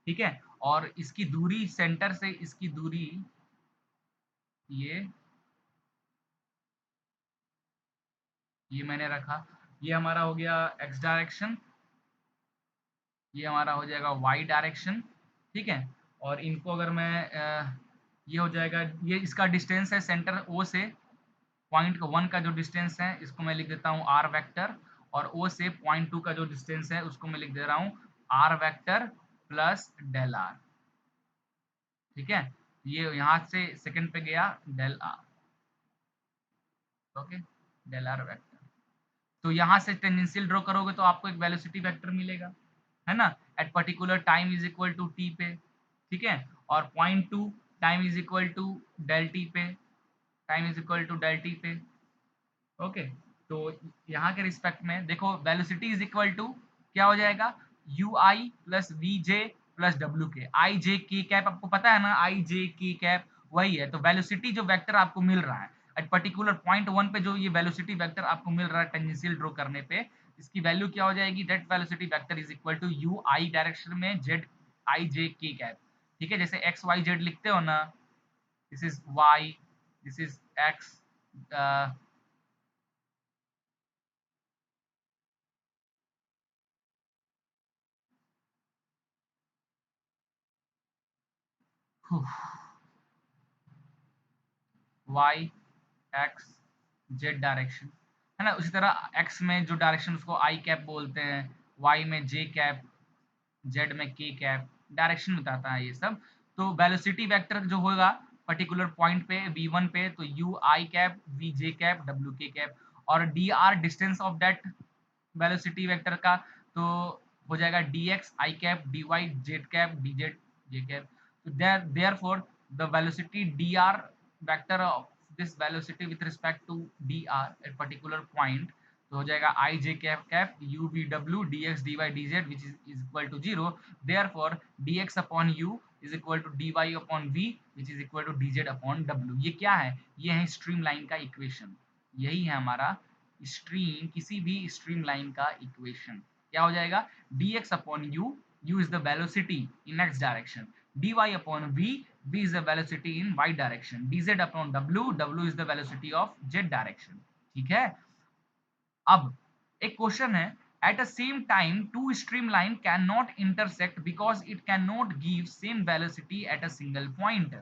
[SPEAKER 1] ठीक है। और इसकी दूरी सेंटर से इसकी दूरी ये ये मैंने रखा, ये हमारा हो गया एक्स डायरेक्शन, ये हमारा हो जाएगा वाई डायरेक्शन, ठीक है। और इनको अगर मैं ये हो जाएगा, ये इसका डिस्टेंस है सेंटर ओ से पॉइंट 1 का जो डिस्टेंस है इसको मैं लिख देता हूँ आर वेक्टर, और ओ से पॉइंट 2 का जो डिस्टेंस है उसको मैं लिख दे रहा हूँ R vector plus del R, ठीक है। ये यहाँ से सेकंड पे गया del R, okay, del R vector. तो यहाँ से टेंजेंशियल ड्रॉ करोगे तो आपको एक वेलोसिटी वेक्टर मिलेगा, है ना, at particular time is equal to t पे, ठीक है। और point 2 time is equal to del t पे, time is equal to del t पे, ओके। तो यहाँ के रिस्पेक्ट में देखो वेलोसिटी इज इक्वल टू क्या हो जाएगा, u i plus v j plus डब्ल्यू के, आई जे के कैप आपको पता है ना, आई जे के कैप वही है। तो वेलोसिटी जो वेक्टर आपको मिल रहा है एट पर्टिकुलर पॉइंट 1 पे, जो ये वेलोसिटी वेक्टर आपको मिल रहा है टेंजेंशियल ड्रॉ करने पे, इसकी वैल्यू क्या हो जाएगी, that velocity vector is equal to u i direction में जेड आई जे के कैप, ठीक है। जैसे एक्स वाई जेड लिखते हो ना, this is y, this is x, y x z direction, है ना। उसी तरह एक्स में जो डायरेक्शन उसको आई कैप बोलते हैं, वाई में जे कैप, जेड में के कैप, डायरेक्शन बताता है ये सब। तो वेलोसिटी वेक्टर जो होगा पर्टिकुलर पॉइंट पे v1 पे, तो u I cap, v j cap, w k cap, और dr distance of that velocity vector का, तो हो जाएगा dx I cap, dy z cap, dz j cap. तो therefore the velocity dr vector of this velocity with respect to dr at particular point, तो हो जाएगा I j cap cap u v w dx dy dz which is equal to 0। therefore dx upon u is equal to dy upon v which is equal to dz upon w। ये क्या है? ये है स्ट्रीम लाइन का इक्वेशन। यही है हमारा स्ट्रीम, किसी भी स्ट्रीम लाइन का इक्वेशन। क्या हो जाएगा? dx upon u, u is the velocity in x direction, dy upon v, v is the velocity in y direction, dz upon w, w is the velocity of z direction। ठीक है। अब एक क्वेश्चन है, at a same time two stream line can not intersect because it can not give same velocity at a single point.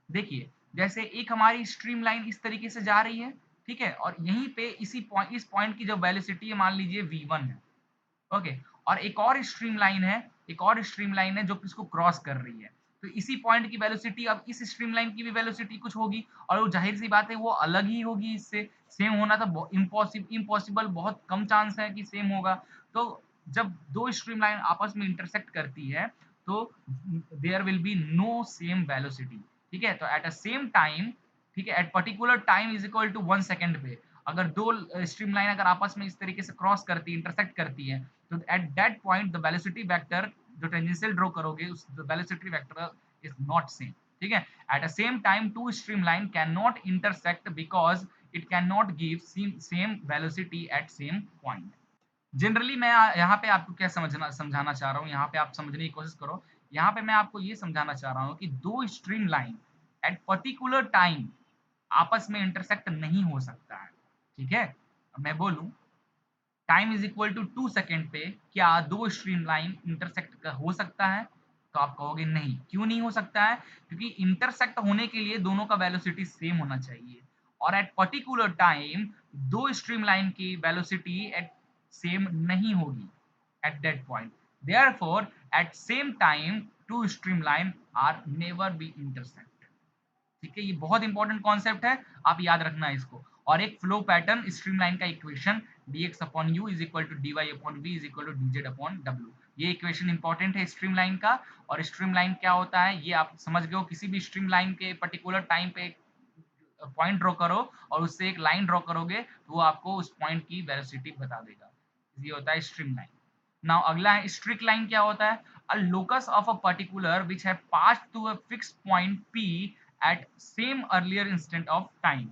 [SPEAKER 1] देखिए, जैसे एक हमारी स्ट्रीम लाइन इस तरीके से जा रही है, ठीक है, और यहीं पे इस पॉइंट की जो वेलोसिटी है मान लीजिए v1 है, ओके, और एक और स्ट्रीम लाइन है जो इसको क्रॉस कर रही है। तो इसी पॉइंट की वेलोसिटी, अब इस स्ट्रीम लाइन की भी वेलोसिटी कुछ होगी, और वो जाहिर सी बात है वो अलग ही होगी इससे। सेम होना तो इम्पॉसिबल, बहुत कम चांस है कि सेम होगा। तो जब दो स्ट्रीम लाइन आपस में इंटरसेक्ट करती है, तो there will be no same velocity. ठीक है, तो एट अ सेम टाइम, ठीक है, at particular time is equal to 1 second पे, अगर दो स्ट्रीम लाइन अगर आपस में इस तरीके से क्रॉस करती है, इंटरसेक्ट करती है, तो at that point the velocity vector जो टेंजेंशियल ड्रॉ करोगे उस velocity vector is not same. ठीक है, at a same time two stream line can not intersect because it can not give same velocity at same point. Generally मैं यहाँ पे आपको क्या समझाना चाह रहा हूँ, यहाँ पे आप समझने की कोशिश करो। यहाँ पे मैं आपको ये समझाना चाह रहा हूँ कि दो stream line at particular time आपस में इंटरसेक्ट नहीं हो सकता है। ठीक है, अब मैं बोलूं time is equal to 2 second पे क्या दो स्ट्रीम लाइन इंटरसेक्ट हो सकता है? तो आप कहोगे नहीं। क्यों नहीं हो सकता है? क्योंकि इंटरसेक्ट होने के लिए दोनों का वेलोसिटी सेम होना चाहिए, और एट पर्टिकुलर टाइम दो स्ट्रीम लाइन की वेलोसिटी एट सेम नहीं होगी at that point. Therefore at same time two stream line are never be intersect. ठीक है, ये बहुत इंपॉर्टेंट कॉन्सेप्ट है, आप याद रखना इसको। और एक फ्लो पैटर्न स्ट्रीमलाइन का equation dx upon u is equal to dy upon v is equal to dz upon w, ये इक्वेशन इंपॉर्टेंट है स्ट्रीमलाइन का। और स्ट्रीमलाइन क्या होता है ये आप समझ गए हो। किसी भी स्ट्रीमलाइन के पर्टिकुलर टाइम पे पॉइंट ड्रॉ करो और उससे एक लाइन ड्रॉ करोगे तो वो आपको उस पॉइंट की वेलोसिटी बता देगा। ये होता है स्ट्रीमलाइन। नाउ अगला है स्ट्रिक्ट लाइन। क्या होता है? A locus of a particular which have passed to a fixed point p at same earlier instant of time.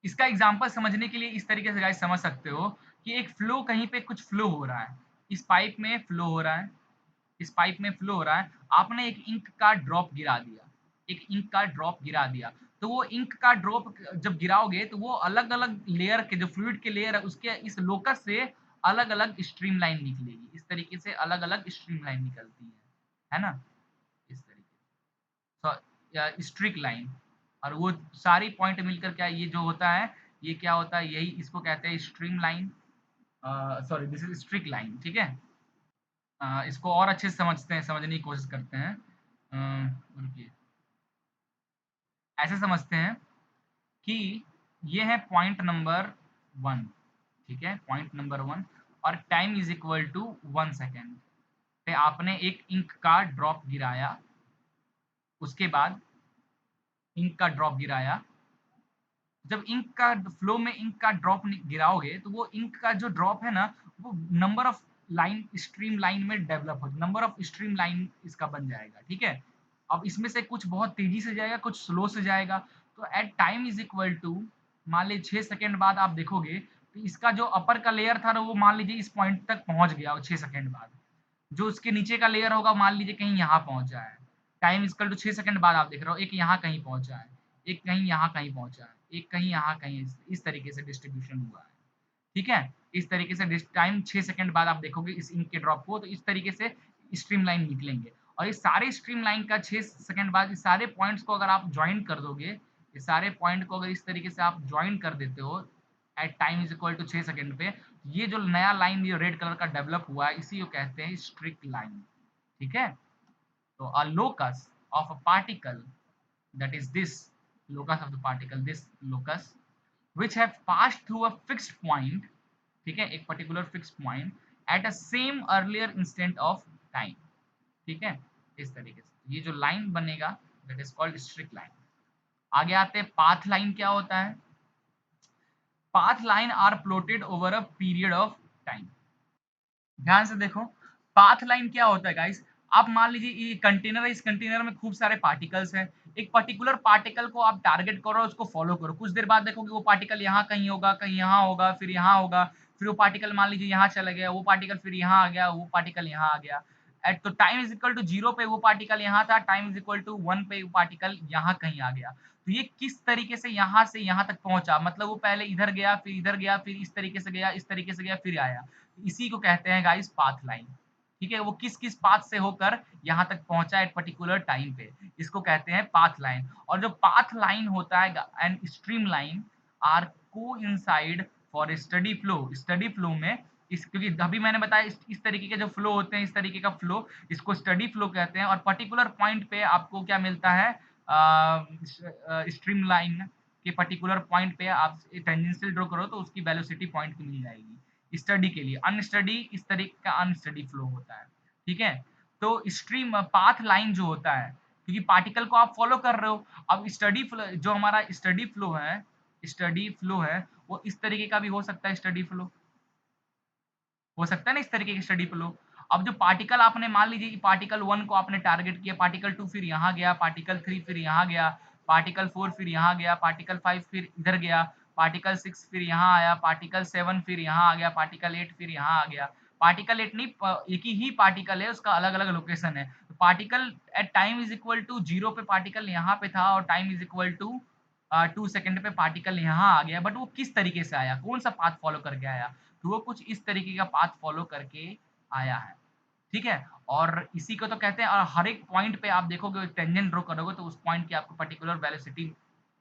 [SPEAKER 1] इसका एग्जांपल समझने के लिए इस तरीके से गाइस समझ सकते हो कि एक फ्लो, कहीं पे कुछ फ्लो हो रहा है, इस पाइप में फ्लो हो रहा है, इस पाइप में फ्लो हो रहा है, आपने एक इंक का ड्रॉप गिरा दिया, एक इंक का ड्रॉप गिरा दिया, तो वो इंक का ड्रॉप जब गिराओगे तो वो अलग अलग लेयर के जो फ्लूइड के लेयर है उसके इस लोकस से अलग अलग स्ट्रीम लाइन निकलेगी। इस तरीके से अलग अलग स्ट्रीम लाइन निकलती है ना, इस तरीके स्ट्रिक लाइन। और वो सारी पॉइंट मिलकर क्या ये जो होता है, ये क्या होता है, यही इसको कहते हैं stream line, sorry this is streak line. ठीक है, इसको और अच्छे से समझते हैं, समझने की कोशिश करते हैं। रुकिए, ऐसे समझते हैं कि ये है पॉइंट नंबर 1। ठीक है, पॉइंट नंबर 1, और time is equal to 1 second पे आपने एक इंक का ड्रॉप गिराया, उसके बाद इंक का ड्रॉप गिराया। जब इंक का फ्लो में इंक का ड्रॉप गिराओगे तो वो इंक का जो ड्रॉप है ना, वो number of line stream line में डेवलप हो, नंबर ऑफ स्ट्रीम लाइन इसका बन जाएगा। ठीक है, अब इसमें से कुछ बहुत तेजी से जाएगा, कुछ स्लो से जाएगा। तो at time is equal to, मान लीजिए 6 सेकेंड बाद आप देखोगे तो इसका जो अपर का लेयर था ना वो मान लीजिए इस पॉइंट तक पहुंच गया 6 सेकेंड बाद। जो उसके नीचे का लेयर होगा मान लीजिए कहीं यहाँ पहुंच जाए। टाइम इक्वल टू 6 सेकेंड बाद आप देख रहे हो एक यहाँ कहीं पहुंचा है, एक कहीं यहाँ कहीं पहुंचा है, एक कहीं यहाँ कहीं, इस तरीके से डिस्ट्रीब्यूशन हुआ है। ठीक है, इस तरीके से टाइम 6 सेकेंड बाद आप देखोगे इस इंक के ड्रॉप को, तो इस तरीके से स्ट्रीम लाइन निकलेंगे। और इस सारे स्ट्रीम लाइन का 6 सेकेंड बाद इस सारे पॉइंट्स को अगर आप ज्वाइन कर दोगे, इस सारे पॉइंट को अगर इस तरीके से आप ज्वाइन कर देते हो at time is equal to 6 second पे, ये जो नया लाइन ये रेड कलर का डेवलप हुआ है इसी को कहते हैं स्ट्रिक्ट लाइन। ठीक है, तो a locus of a particle, that is this locus of the particle, this locus which have passed through a fixed point, ठीक है, एक particular fix point at a same earlier instant of time, ठीक है, इस तरीके से ये जो लाइन बनेगा that is called streak line. आगे आते हैं पाथ लाइन क्या होता है। Path line are plotted over a period of time. ध्यान से देखो, पाथ लाइन क्या होता है गाइस। आप मान लीजिए ये कंटेनर है, इस कंटेनर में खूब सारे पार्टिकल्स हैं, एक पर्टिकुलर पार्टिकल को आप टारगेट करो, उसको फॉलो करो, कुछ देर बाद देखोगे वो पार्टिकल यहाँ कहीं होगा, कहीं यहाँ होगा, फिर यहाँ होगा, फिर वो पार्टिकल मान लीजिए यहाँ चला गया, वो पार्टिकल फिर यहाँ आ गया, वो पार्टिकल यहाँ आ गया। एट तो टाइम इज इक्वल टू 0 पे वो पार्टिकल यहाँ था, टाइम इज इक्वल टू 1 पे वो पार्टिकल यहाँ कहीं आ गया। तो ये किस तरीके से यहाँ तक पहुंचा, मतलब वो पहले इधर गया, फिर इधर गया, फिर इस तरीके से गया, इस तरीके से गया, फिर आया। इसी को कहते हैं गाइस पाथ लाइन, ठीक है। वो किस किस पाथ से होकर यहाँ तक पहुंचा एट पर्टिकुलर टाइम पे, इसको कहते हैं पाथ लाइन। और जो पाथ लाइन होता है एंड स्ट्रीम लाइन आर को inside for steady flow. Study flow में इस, क्योंकि अभी मैंने बताया इस तरीके के जो फ्लो होते हैं, इस तरीके का फ्लो, इसको स्टडी फ्लो कहते हैं। और पर्टिकुलर पॉइंट पे आपको क्या मिलता है, स्ट्रीम लाइन के पर्टिकुलर पॉइंट पे आप टेंजेंशियल ड्रॉ करो तो उसकी वेलोसिटी पॉइंट की मिल जाएगी स्टडी के लिए। अनस्टडी इस तरीके का अनस्टडी फ्लो होता है, ठीक है। तो स्ट्रीम पाथ लाइन जो होता है, क्योंकि पार्टिकल को आप फॉलो कर रहे हो, अब स्टडी फ्लो जो हमारा स्टडी फ्लो है वो इस तरीके का भी हो सकता है। स्टडी फ्लो हो सकता है ना इस तरीके की स्टडी फ्लो। अब जो पार्टिकल आपने मान लीजिए पार्टिकल 1 को आपने टारगेट किया, पार्टिकल 2 फिर यहाँ गया, पार्टिकल 3 फिर यहाँ गया, पार्टिकल 4 फिर यहाँ गया, पार्टिकल 5 फिर इधर गया, पार्टिकल 6 फिर यहाँ आया, पार्टिकल 7 फिर यहाँ आ गया, पार्टिकल 8 फिर यहाँ आ गया। पार्टिकल 8 नहीं, एक ही पार्टिकल है, उसका अलग अलग लोकेशन है। तो particle at time is equal to 0 पे पार्टिकल यहाँ पे था, और time is equal to 2 second पे पार्टिकल यहाँ आ गया। बट वो किस तरीके से आया, कौन सा पाथ फॉलो करके आया, तो वो कुछ इस तरीके का पाथ फॉलो करके आया है, ठीक है। और इसी को तो कहते हैं, और हर एक पॉइंट पे आप देखोगे टेंजेंट ड्रॉ करोगे तो उस पॉइंट की आपको पर्टिकुलर वेलोसिटी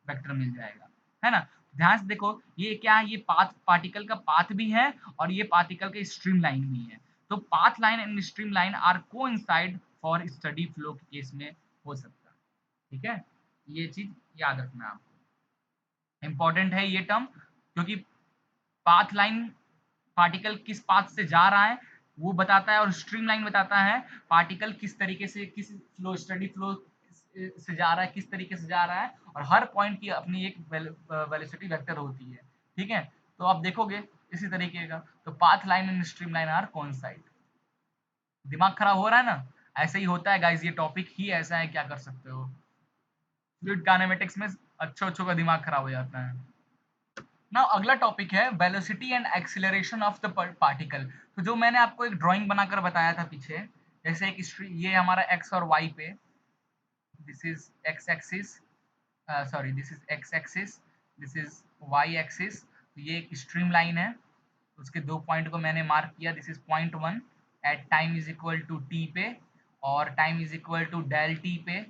[SPEAKER 1] वेक्टर मिल जाएगा, है ना। ध्यान से देखो ये क्या है, ये पाथ पार्टिकल का पाथ भी है और ये पार्टिकल के स्ट्रीम लाइन भी है। तो path line and stream line are coincide for steady flow के केस में हो सकता है, ठीक है। ये चीज याद रखना आपको, इंपॉर्टेंट है ये टर्म, क्योंकि पाथ लाइन पार्टिकल किस पाथ से जा रहा है वो बताता है, और स्ट्रीम लाइन बताता है पार्टिकल किस तरीके से, किस फ्लो स्टडी फ्लो से जा रहा है, किस तरीके से जा रहा है। और हर पॉइंट की अपनी एक वेलोसिटी वेक्टर होती है, ठीक है। तो आप देखोगे इसी तरीके का, तो path line and stream line are coincide. दिमाग खराब हो रहा है ना, ऐसे ही होता है गाइस, ये टॉपिक ही ऐसा है, क्या कर सकते हो। फ्लूइड काइनेमेटिक्स में अच्छों का दिमाग खराब हो जाता है ना। अगला टॉपिक है velocity and acceleration of the particle. तो जो मैंने आपको एक ड्राइंग बनाकर बताया था पीछे, जैसे एक ये हमारा एक्स और वाई पे, this is x axis, sorry this is x axis, this is y axis. तो ये एक स्ट्रीम लाइन है, उसके दो पॉइंट को मैंने मार्क किया, this is point 1 at time is equal to t पे, और time is equal to del t पे।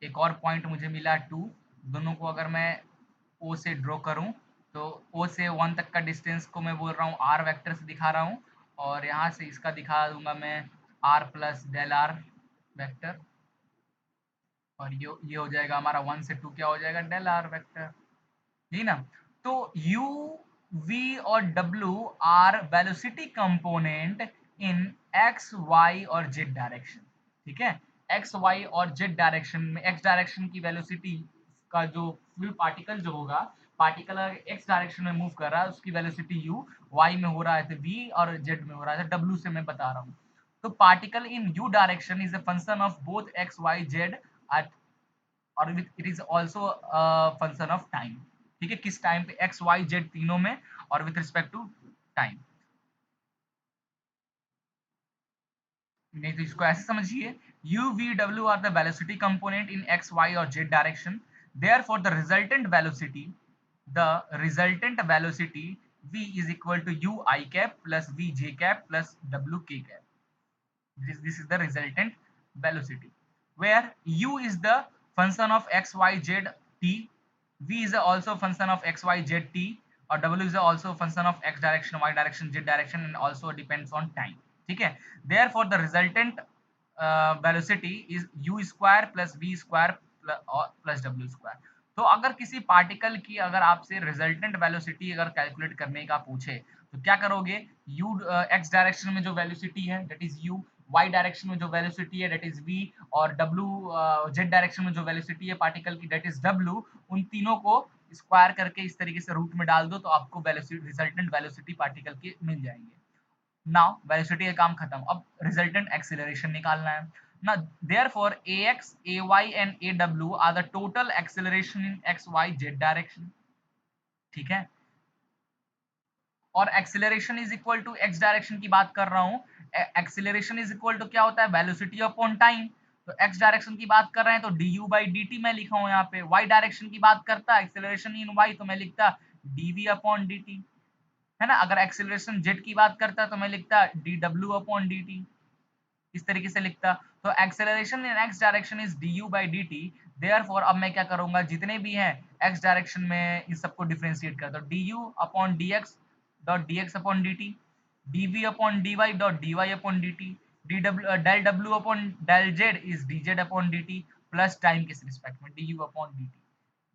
[SPEAKER 1] एक और पॉइंट मुझे मिला 2। दोनों को अगर मैं ओ से ड्रॉ करूं तो ओ से 1 तक का डिस्टेंस को मैं बोल रहा हूँ आर वेक्टर से दिखा रहा हूँ, और यहाँ से इसका दिखा दूंगा मैं R plus del R vector. और ये हो जाएगा हमारा 1 से 2 क्या हो जाएगा, डेल आर वेक्टर, जी ना। तो u v और w are velocity component in x y और z डायरेक्शन, ठीक है। x y और z डायरेक्शन में, x डायरेक्शन की वेलोसिटी का जो फ्लूइड पार्टिकल जो होगा, पार्टिकल अगर x डायरेक्शन में मूव कर रहा है उसकी वेलोसिटी u, y में हो रहा है तो v, और z में हो रहा है तो w से मैं बता रहा हूँ। तो particle in u direction is a function of both x y z at, और it is also function of time, ठीक है। किस टाइम पे, एक्स वाई जेड तीनों में, और विथ रिस्पेक्ट टू टाइम। नहीं तो इसको ऐसे समझिए, यू वी डब्ल्यू are the velocity component in x y और z direction, therefore the resultant velocity v is equal to u I cap plus v j cap plus w k cap. This is the resultant velocity, where u is the function of x y z t, v is also function of x y z t, or w is also function of x direction, y direction, z direction, and also depends on time, ठीक है। therefore the resultant velocity is u square plus v square plus w square. तो अगर किसी पार्टिकल की अगर आपसे रिजल्टेंट वेलोसिटी अगर कैलकुलेट करने का पूछे तो क्या करोगे, u x डायरेक्शन में जो वेलोसिटी है that is u, y direction में जो वेलोसिटी है दैट इज v, और w z डायरेक्शन में जो वेलोसिटी है पार्टिकल की दैट इज w, उन तीनों को स्क्वायर करके इस तरीके से रूट में डाल दो तो आपको वेलोसिटी रिजल्टेंट वेलोसिटी पार्टिकल की मिल जाएंगे। नाउ वेलोसिटी का काम खत्म, अब रिजल्टेंट एक्सेलरेशन निकालना है ना। Therefore ax, ay and aw are the total acceleration in x y z direction, ठीक है। और acceleration is equal to x direction की बात कर रहा हूँ, एक्सेलरेशन इज इक्वल टू क्या होता है, वेलोसिटी अपॉन टाइम। तो एक्स डायरेक्शन की बात कर रहे हैं तो du बाई dt मैं लिखा हूँ यहाँ पे, y डायरेक्शन की बात करता है एक्सेलरेशन इन y तो मैं लिखता dv अपॉन dt, है ना। अगर एक्सेलरेशन z की बात करता तो मैं लिखता dw अपॉन dt, इस तरीके से लिखता। तो acceleration in x direction is du by dt। Therefore अब मैं क्या करूंगा, जितने भी हैं एक्स डायरेक्शन में इन सबको डिफरेंशिएट करता हूँ, du upon dx dot dx upon dt, dv upon dy dot dy upon dt, dw del w upon del z is dz upon dt plus time के रिस्पेक्ट में du upon dt।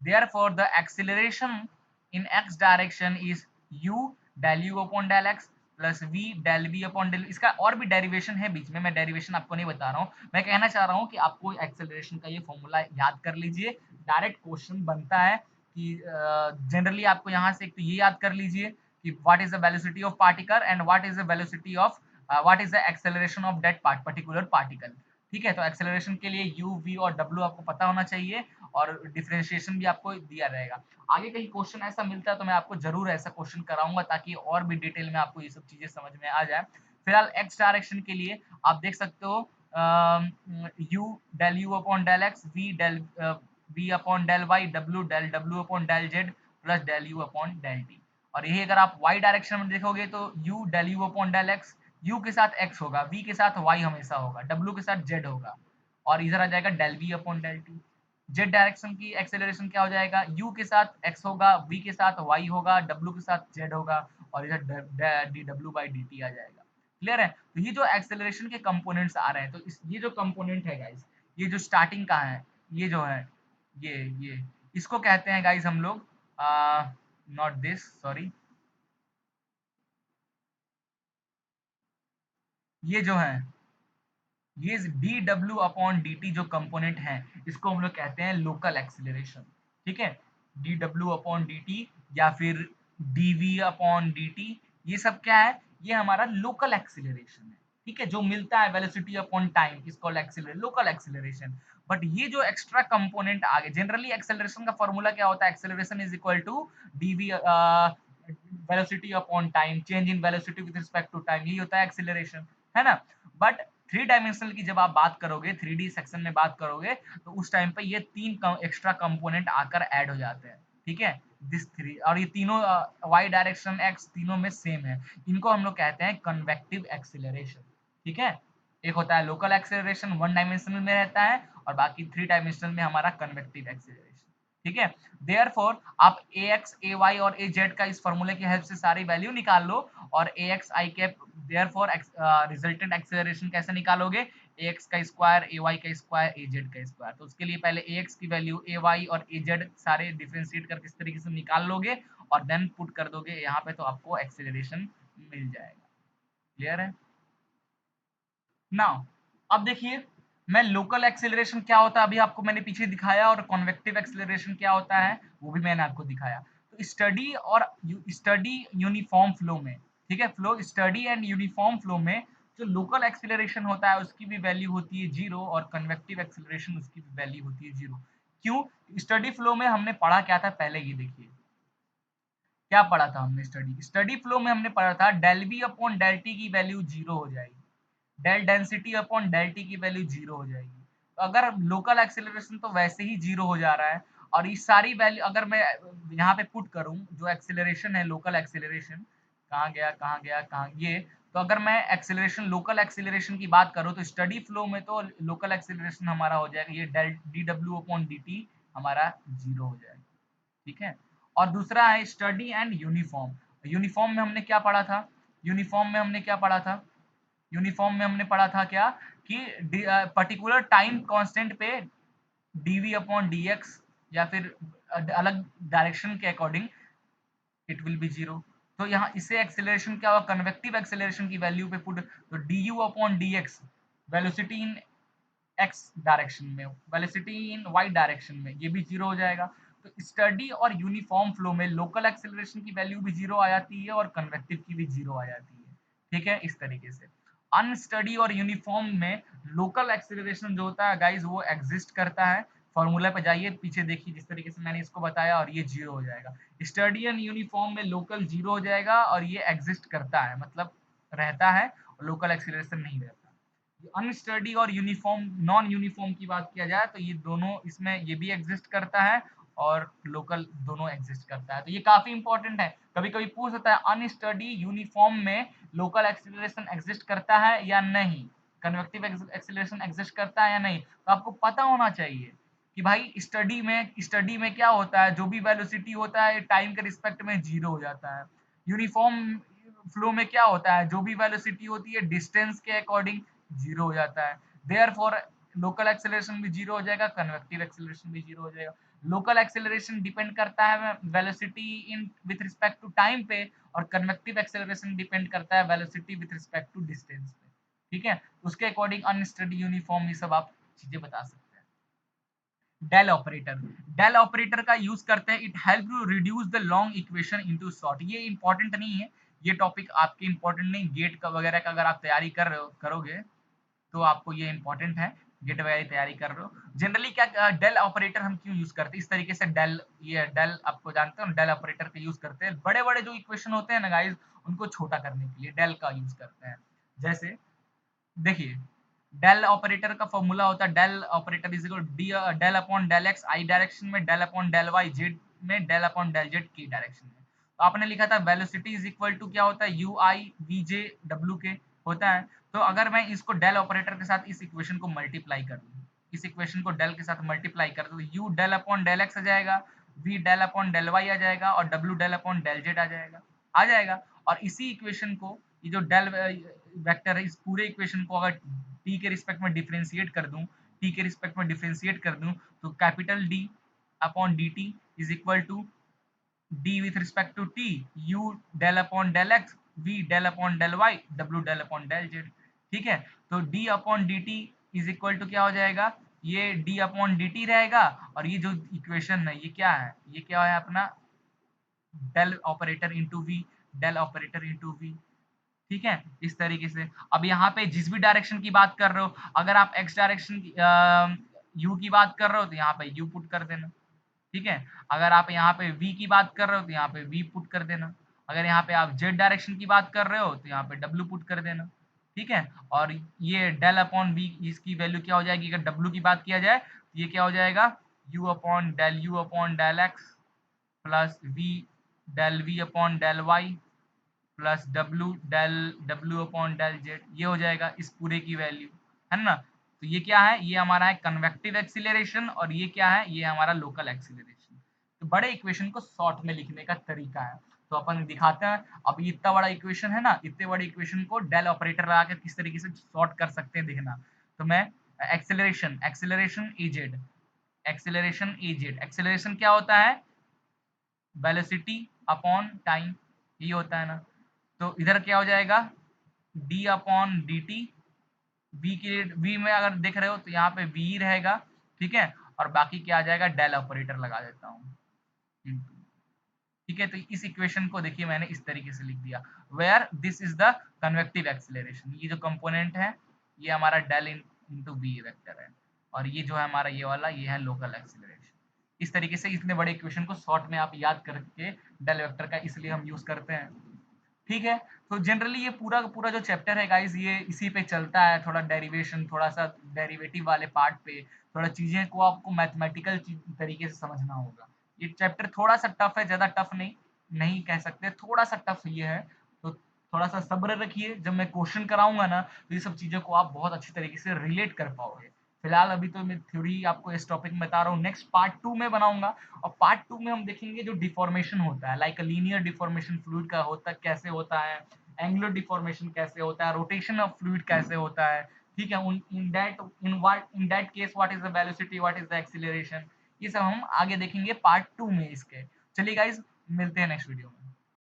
[SPEAKER 1] Therefore, the acceleration in x direction is u del u upon del x plus v del v upon del। इसका और भी डेरिवेशन है बीच में, मैं डेरिवेशन आपको नहीं बता रहा हूँ, मैं कहना चाह रहा हूँ कि आपको एक्सेलरेशन का ये फॉर्मूला याद कर लीजिए। डायरेक्ट क्वेश्चन बनता है कि जनरली आपको यहाँ से एक तो ये याद कर लीजिए कि what is the velocity of particle and what is the velocity of what is the acceleration of that particular particle, ठीक है। तो एक्सेलरेशन के लिए u v और w आपको पता होना चाहिए और डिफरेंशिएशन भी आपको दिया रहेगा। आगे कहीं क्वेश्चन ऐसा मिलता है तो मैं आपको जरूर ऐसा क्वेश्चन कराऊंगा ताकि और भी डिटेल में आपको ये सब चीजें समझ में आ जाए। फिलहाल एक्स डायरेक्शन के लिए आप देख सकते हो u del u upon del x, v upon del y, w upon del z plus del u upon del t। और यही अगर आप y डायरेक्शन में देखोगे तो u del u upon del x, u के साथ x होगा, v के साथ y हमेशा होगा, w के साथ z होगा, और इधर आ जाएगा del v upon del t। Z direction की एक्सेलरेशन क्या हो जाएगा, u के साथ x होगा, v के साथ y होगा, w के साथ z होगा, और इधर dw बाई dt आ जाएगा। क्लियर है। तो ये जो एक्सेलरेशन के कंपोनेंट्स आ रहे हैं, तो ये जो कंपोनेंट है गाइस, ये जो स्टार्टिंग का है, ये जो है ये इसको कहते हैं गाइस हम लोग नॉट दिस सॉरी, ये जो है ये डी डब्ल्यू अपॉन डी टी जो कंपोनेंट है इसको हम लोग कहते हैं लोकल एक्सिलरेशन, ठीक है। डी डब्ल्यू अपॉन डी टी या फिर d v upon D t, ये सब क्या है, ये हमारा लोकल एक्सिलरेशन है, ठीक है, जो मिलता है velocity upon time is called acceleration, local acceleration. But ये जो एक्स्ट्रा कंपोनेंट आ गए, जनरली एक्सेलरेशन का फॉर्मूला क्या होता है, acceleration is equal to d v velocity upon time, change in velocity with respect to time, यही होता है एक्सेलरेशन, है ना। बट थ्री डायमेंशनल की जब आप बात करोगे, थ्री डी सेक्शन में बात करोगे तो उस टाइम पे ये तीन एक्स्ट्रा कंपोनेंट आकर ऐड हो जाते हैं, ठीक है। दिस थ्री, और ये तीनों वाई डायरेक्शन एक्स तीनों में सेम है, इनको हम लोग कहते हैं कन्वेक्टिव एक्सिलरेशन, ठीक है। एक होता है लोकल एक्सिलरेशन, वन डायमेंशनल में रहता है, और बाकी थ्री डायमेंशनल में हमारा कन्वेक्टिव एक्सिलरेशन, ठीक है। देयरफॉर आप ax, ay और az का इस फॉर्मूले की हेल्प से सारी वैल्यू निकाल लो, और ax i cap, therefore resultant acceleration कैसे निकालोगे, ax का स्क्वायर, ay का स्क्वायर, az का स्क्वायर। तो उसके लिए पहले ax की वैल्यू, ay और az सारे डिफरेंशिएट करके इस तरीके से निकाल लोगे और देन पुट कर दोगे यहाँ पे, तो आपको एक्सेलरेशन मिल जाएगा। क्लियर है। नाउ अब देखिए, मैं लोकल एक्सेलरेशन क्या होता है अभी आपको मैंने पीछे दिखाया, और कन्वेक्टिव एक्सेलरेशन क्या होता है वो भी मैंने आपको दिखाया। तो स्टडी और स्टडी यूनिफॉर्म फ्लो में, ठीक है, flow study and uniform flow में जो लोकल एक्सेलरेशन होता है उसकी भी वैल्यू होती है जीरो, और कन्वेक्टिव एक्सेलरेशन उसकी भी वैल्यू होती है जीरो। क्यों, स्टडी फ्लो में हमने पढ़ा क्या था, पहले ये देखिए क्या पढ़ा था हमने, स्टडी फ्लो में हमने पढ़ा था del we upon del t की वैल्यू जीरो हो जाएगी, del density upon del t की वैल्यू जीरो हो जाएगी। तो अगर लोकल एक्सेलरेशन तो वैसे ही जीरो हो जा रहा है, और ये सारी वैल्यू अगर मैं यहाँ पे पुट करूँ, जो एक्सेलरेशन है लोकल एक्सेलरेशन, कहाँ गया कहाँ गया कहाँ ये, तो अगर मैं एक्सेलरेशन लोकल एक्सेलरेशन की बात करूँ तो स्टडी फ्लो में तो लोकल एक्सेलरेशन हमारा हो जाएगा ये डेल डी डब्ल्यू अपॉन डी टी हमारा जीरो हो जाएगा, ठीक है। और दूसरा है स्टडी एंड यूनिफॉर्म। यूनिफॉर्म में हमने क्या पढ़ा था, यूनिफॉर्म में हमने क्या पढ़ा था, यूनिफॉर्म में हमने पढ़ा था क्या, कि पर्टिकुलर टाइम कांस्टेंट पे डीवी अपॉन डीएक्स या फिर अलग डायरेक्शन के according it will be zero. तो यहाँ इससे एक्सेलरेशन क्या होगा, कन्वेक्टिव एक्सेलरेशन की वैल्यू पे पुट, तो D you upon D x velocity in x direction में, वेलोसिटी इन वाई डायरेक्शन में, ये भी जीरो हो जाएगा। तो स्टडी और यूनिफॉर्म फ्लो में लोकल एक्सेलरेशन की वैल्यू भी जीरो आ जाती है और कन्वेक्टिव की भी जीरो आ जाती है। ठीक है, इस तरीके से अनस्टडी और यूनिफॉर्म में लोकल एक्सेलरेशन जो होता है गाइज वो एग्जिस्ट करता है। फॉर्मूला पे जाइए, पीछे देखिए जिस तरीके से मैंने इसको बताया, और ये जीरो हो जाएगा। स्टडी एंड यूनिफॉर्म में लोकल जीरो हो जाएगा और ये एग्जिस्ट करता है, मतलब रहता है, लोकल एक्सेलरेशन नहीं रहता। अनस्टडी और यूनिफॉर्म, नॉन यूनिफॉर्म की बात किया जाए तो ये दोनों, इसमें ये भी एग्जिस्ट करता है और लोकल दोनों एग्जिस्ट करता है। तो ये काफी इंपॉर्टेंट है, कभी कभी पूछ सकता है अनस्टडी यूनिफॉर्म में लोकल एक्सेलरेशन एग्जिस्ट करता है या नहीं, कन्वेक्टिव एक्सेलरेशन एग्जिस्ट करता है या नहीं। तो आपको पता होना चाहिए कि भाई स्टडी में क्या होता है, जो भी वेलोसिटी होता है टाइम के रिस्पेक्ट में जीरो हो जाता है। यूनिफॉर्म फ्लो में क्या होता है, जो भी वेलोसिटी होती है डिस्टेंस के अकॉर्डिंग जीरो हो जाता है। देयरफॉर लोकल एक्सेलरेशन भी जीरो हो जाएगा, कन्वेक्टिव एक्सेलरेशन भी जीरो हो जाएगा। लोकल एक्सेलरेशन डिपेंड करता है velocity in with respect to time पे, और कन्वेक्टिव एक्सेलरेशन डिपेंड करता है velocity with respect to distance पे। ठीक है, उसके अकॉर्डिंग अनस्टडी यूनिफॉर्म ये सब आप चीजें बता सकते हैं। डेल ऑपरेटर, डेल ऑपरेटर का यूज करते हैं, it help you reduce the long equation into short. ये इंपॉर्टेंट नहीं है, ये टॉपिक आपके इंपॉर्टेंट नहीं, गेट का वगैरह का अगर आप तैयारी कर रहे हो करोगे तो आपको ये इंपॉर्टेंट है, गेट वगैरह की तैयारी कर रहे हो। जनरली क्या डेल ऑपरेटर हम क्यों यूज करते हैं, इस तरीके से डेल, ये डेल आपको जानते हो, डेल ऑपरेटर का यूज करते हैं बड़े बड़े जो इक्वेशन होते हैं ना गाइज, उनको छोटा करने के लिए डेल का यूज करते हैं। जैसे देखिए, डेल ऑपरेटर का फॉर्मूला होता है, del operator is equal d del upon del x i direction में, del upon del y z में, डेल अपॉन डेल जेड की डायरेक्शन में। तो आपने लिखा था वेलोसिटी इज इक्वल टू क्या होता है, यू आई वी जे डब्ल्यू के होता है। तो अगर मैं इसको डेल ऑपरेटर के साथ इस इक्वेशन को मल्टीप्लाई कर दूं, इस इक्वेशन को डेल के साथ मल्टीप्लाई कर दूं, u del upon del x आ जाएगा, v del upon del y आ जाएगा और डब्ल्यू डेल अपॉन डेल जेड आ जाएगा। और इसी इक्वेशन को, ये जो डेल वेक्टर है, इस पूरे इक्वेशन को अगर टी के रिस्पेक्ट में डिफरेंशिएट कर दूं, टी के रिस्पेक्ट में डिफरेंशिएट कर दूं, तो capital D upon D t is equal to D with respect to t, u del upon del x, v del upon del y, डब्ल्यू डेल अपॉन डेल जेड। ठीक है, तो D upon D t is equal to क्या हो जाएगा, ये डी अपॉन डी टी रहेगा, और ये जो इक्वेशन है ये क्या है, ये क्या है अपना del operator into v, del operator into v. ठीक है, इस तरीके से। अब यहाँ पे जिस भी डायरेक्शन की बात कर रहे हो, अगर आप एक्स डायरेक्शन की यू की बात कर रहे हो तो यहाँ पे यू पुट कर देना। ठीक है, अगर आप यहाँ पे v की बात कर रहे हो तो यहाँ पे v पुट कर देना। अगर यहाँ पे आप z डायरेक्शन की बात कर रहे हो तो यहाँ पे w पुट कर देना। ठीक है, और ये डेल अपॉन v, इसकी वैल्यू क्या हो जाएगी, अगर w की बात किया जाए तो ये क्या हो जाएगा, u upon del x plus v del v upon del y plus डब्ल्यू अपॉन डेल जेड, ये हो जाएगा इस पूरे की वैल्यू, है ना। तो ये क्या है, ये हमारा है कन्वेक्टिव एक्सीलरेशन, और ये क्या है, ये हमारा लोकल एक्सीलरेशन। तो बड़े इक्वेशन को शॉर्ट में लिखने का तरीका है, तो अपन दिखाते हैं। अब ये इतना बड़ा इक्वेशन है ना, इतने बड़े इक्वेशन को डेल ऑपरेटर लगा के किस तरीके से शॉर्ट कर सकते हैं देखना। तो मैं acceleration acceleration a z acceleration a z acceleration क्या होता है, वेलोसिटी अपॉन टाइम, ये होता है ना। तो इधर क्या हो जाएगा, D upon D t, v के वी में अगर देख रहे हो तो यहाँ पे वी रहेगा। ठीक है, और बाकी क्या आ जाएगा, डेल ऑपरेटर लगा देता हूँ। ठीक है, तो इस इक्वेशन को देखिए मैंने इस तरीके से लिख दिया, where this is the convective acceleration, ये जो कंपोनेंट है ये हमारा डेल इंटू वी वेक्टर है, और ये जो है हमारा ये वाला, ये है लोकल एक्सीलरेशन। इस तरीके से इतने बड़े इक्वेशन को शॉर्ट में आप याद करके, डेल वेक्टर का इसलिए हम यूज करते हैं। ठीक है, तो जनरली ये पूरा का पूरा जो चैप्टर है गाइस, ये इसी पे चलता है, थोड़ा डेरिवेशन, थोड़ा सा डेरिवेटिव वाले पार्ट पे, थोड़ा चीजें को आपको मैथमेटिकल तरीके से समझना होगा। ये चैप्टर थोड़ा सा टफ है, ज्यादा टफ नहीं, नहीं कह सकते, थोड़ा सा टफ ये है। तो थोड़ा सा सब्र रखिए, जब मैं क्वेश्चन कराऊंगा ना तो ये सब चीजों को आप बहुत अच्छी तरीके से रिलेट कर पाओगे। फिलहाल अभी तो मैं थ्योरी आपको इस टॉपिक में बता रहा हूँ, नेक्स्ट पार्ट 2 में बनाऊंगा, और पार्ट 2 में हम देखेंगे जो डिफॉर्मेशन होता है, लाइक लीनियर डिफॉर्मेशन फ्लूइड का होता कैसे होता है, एंगुलर डिफॉर्मेशन कैसे होता है, रोटेशन ऑफ फ्लूइड कैसे होता है, ठीक है, in that case what is the velocity, what is the acceleration, ये सब हम आगे देखेंगे पार्ट 2 में इसके। चलिए गाइस, मिलते हैं नेक्स्ट वीडियो में।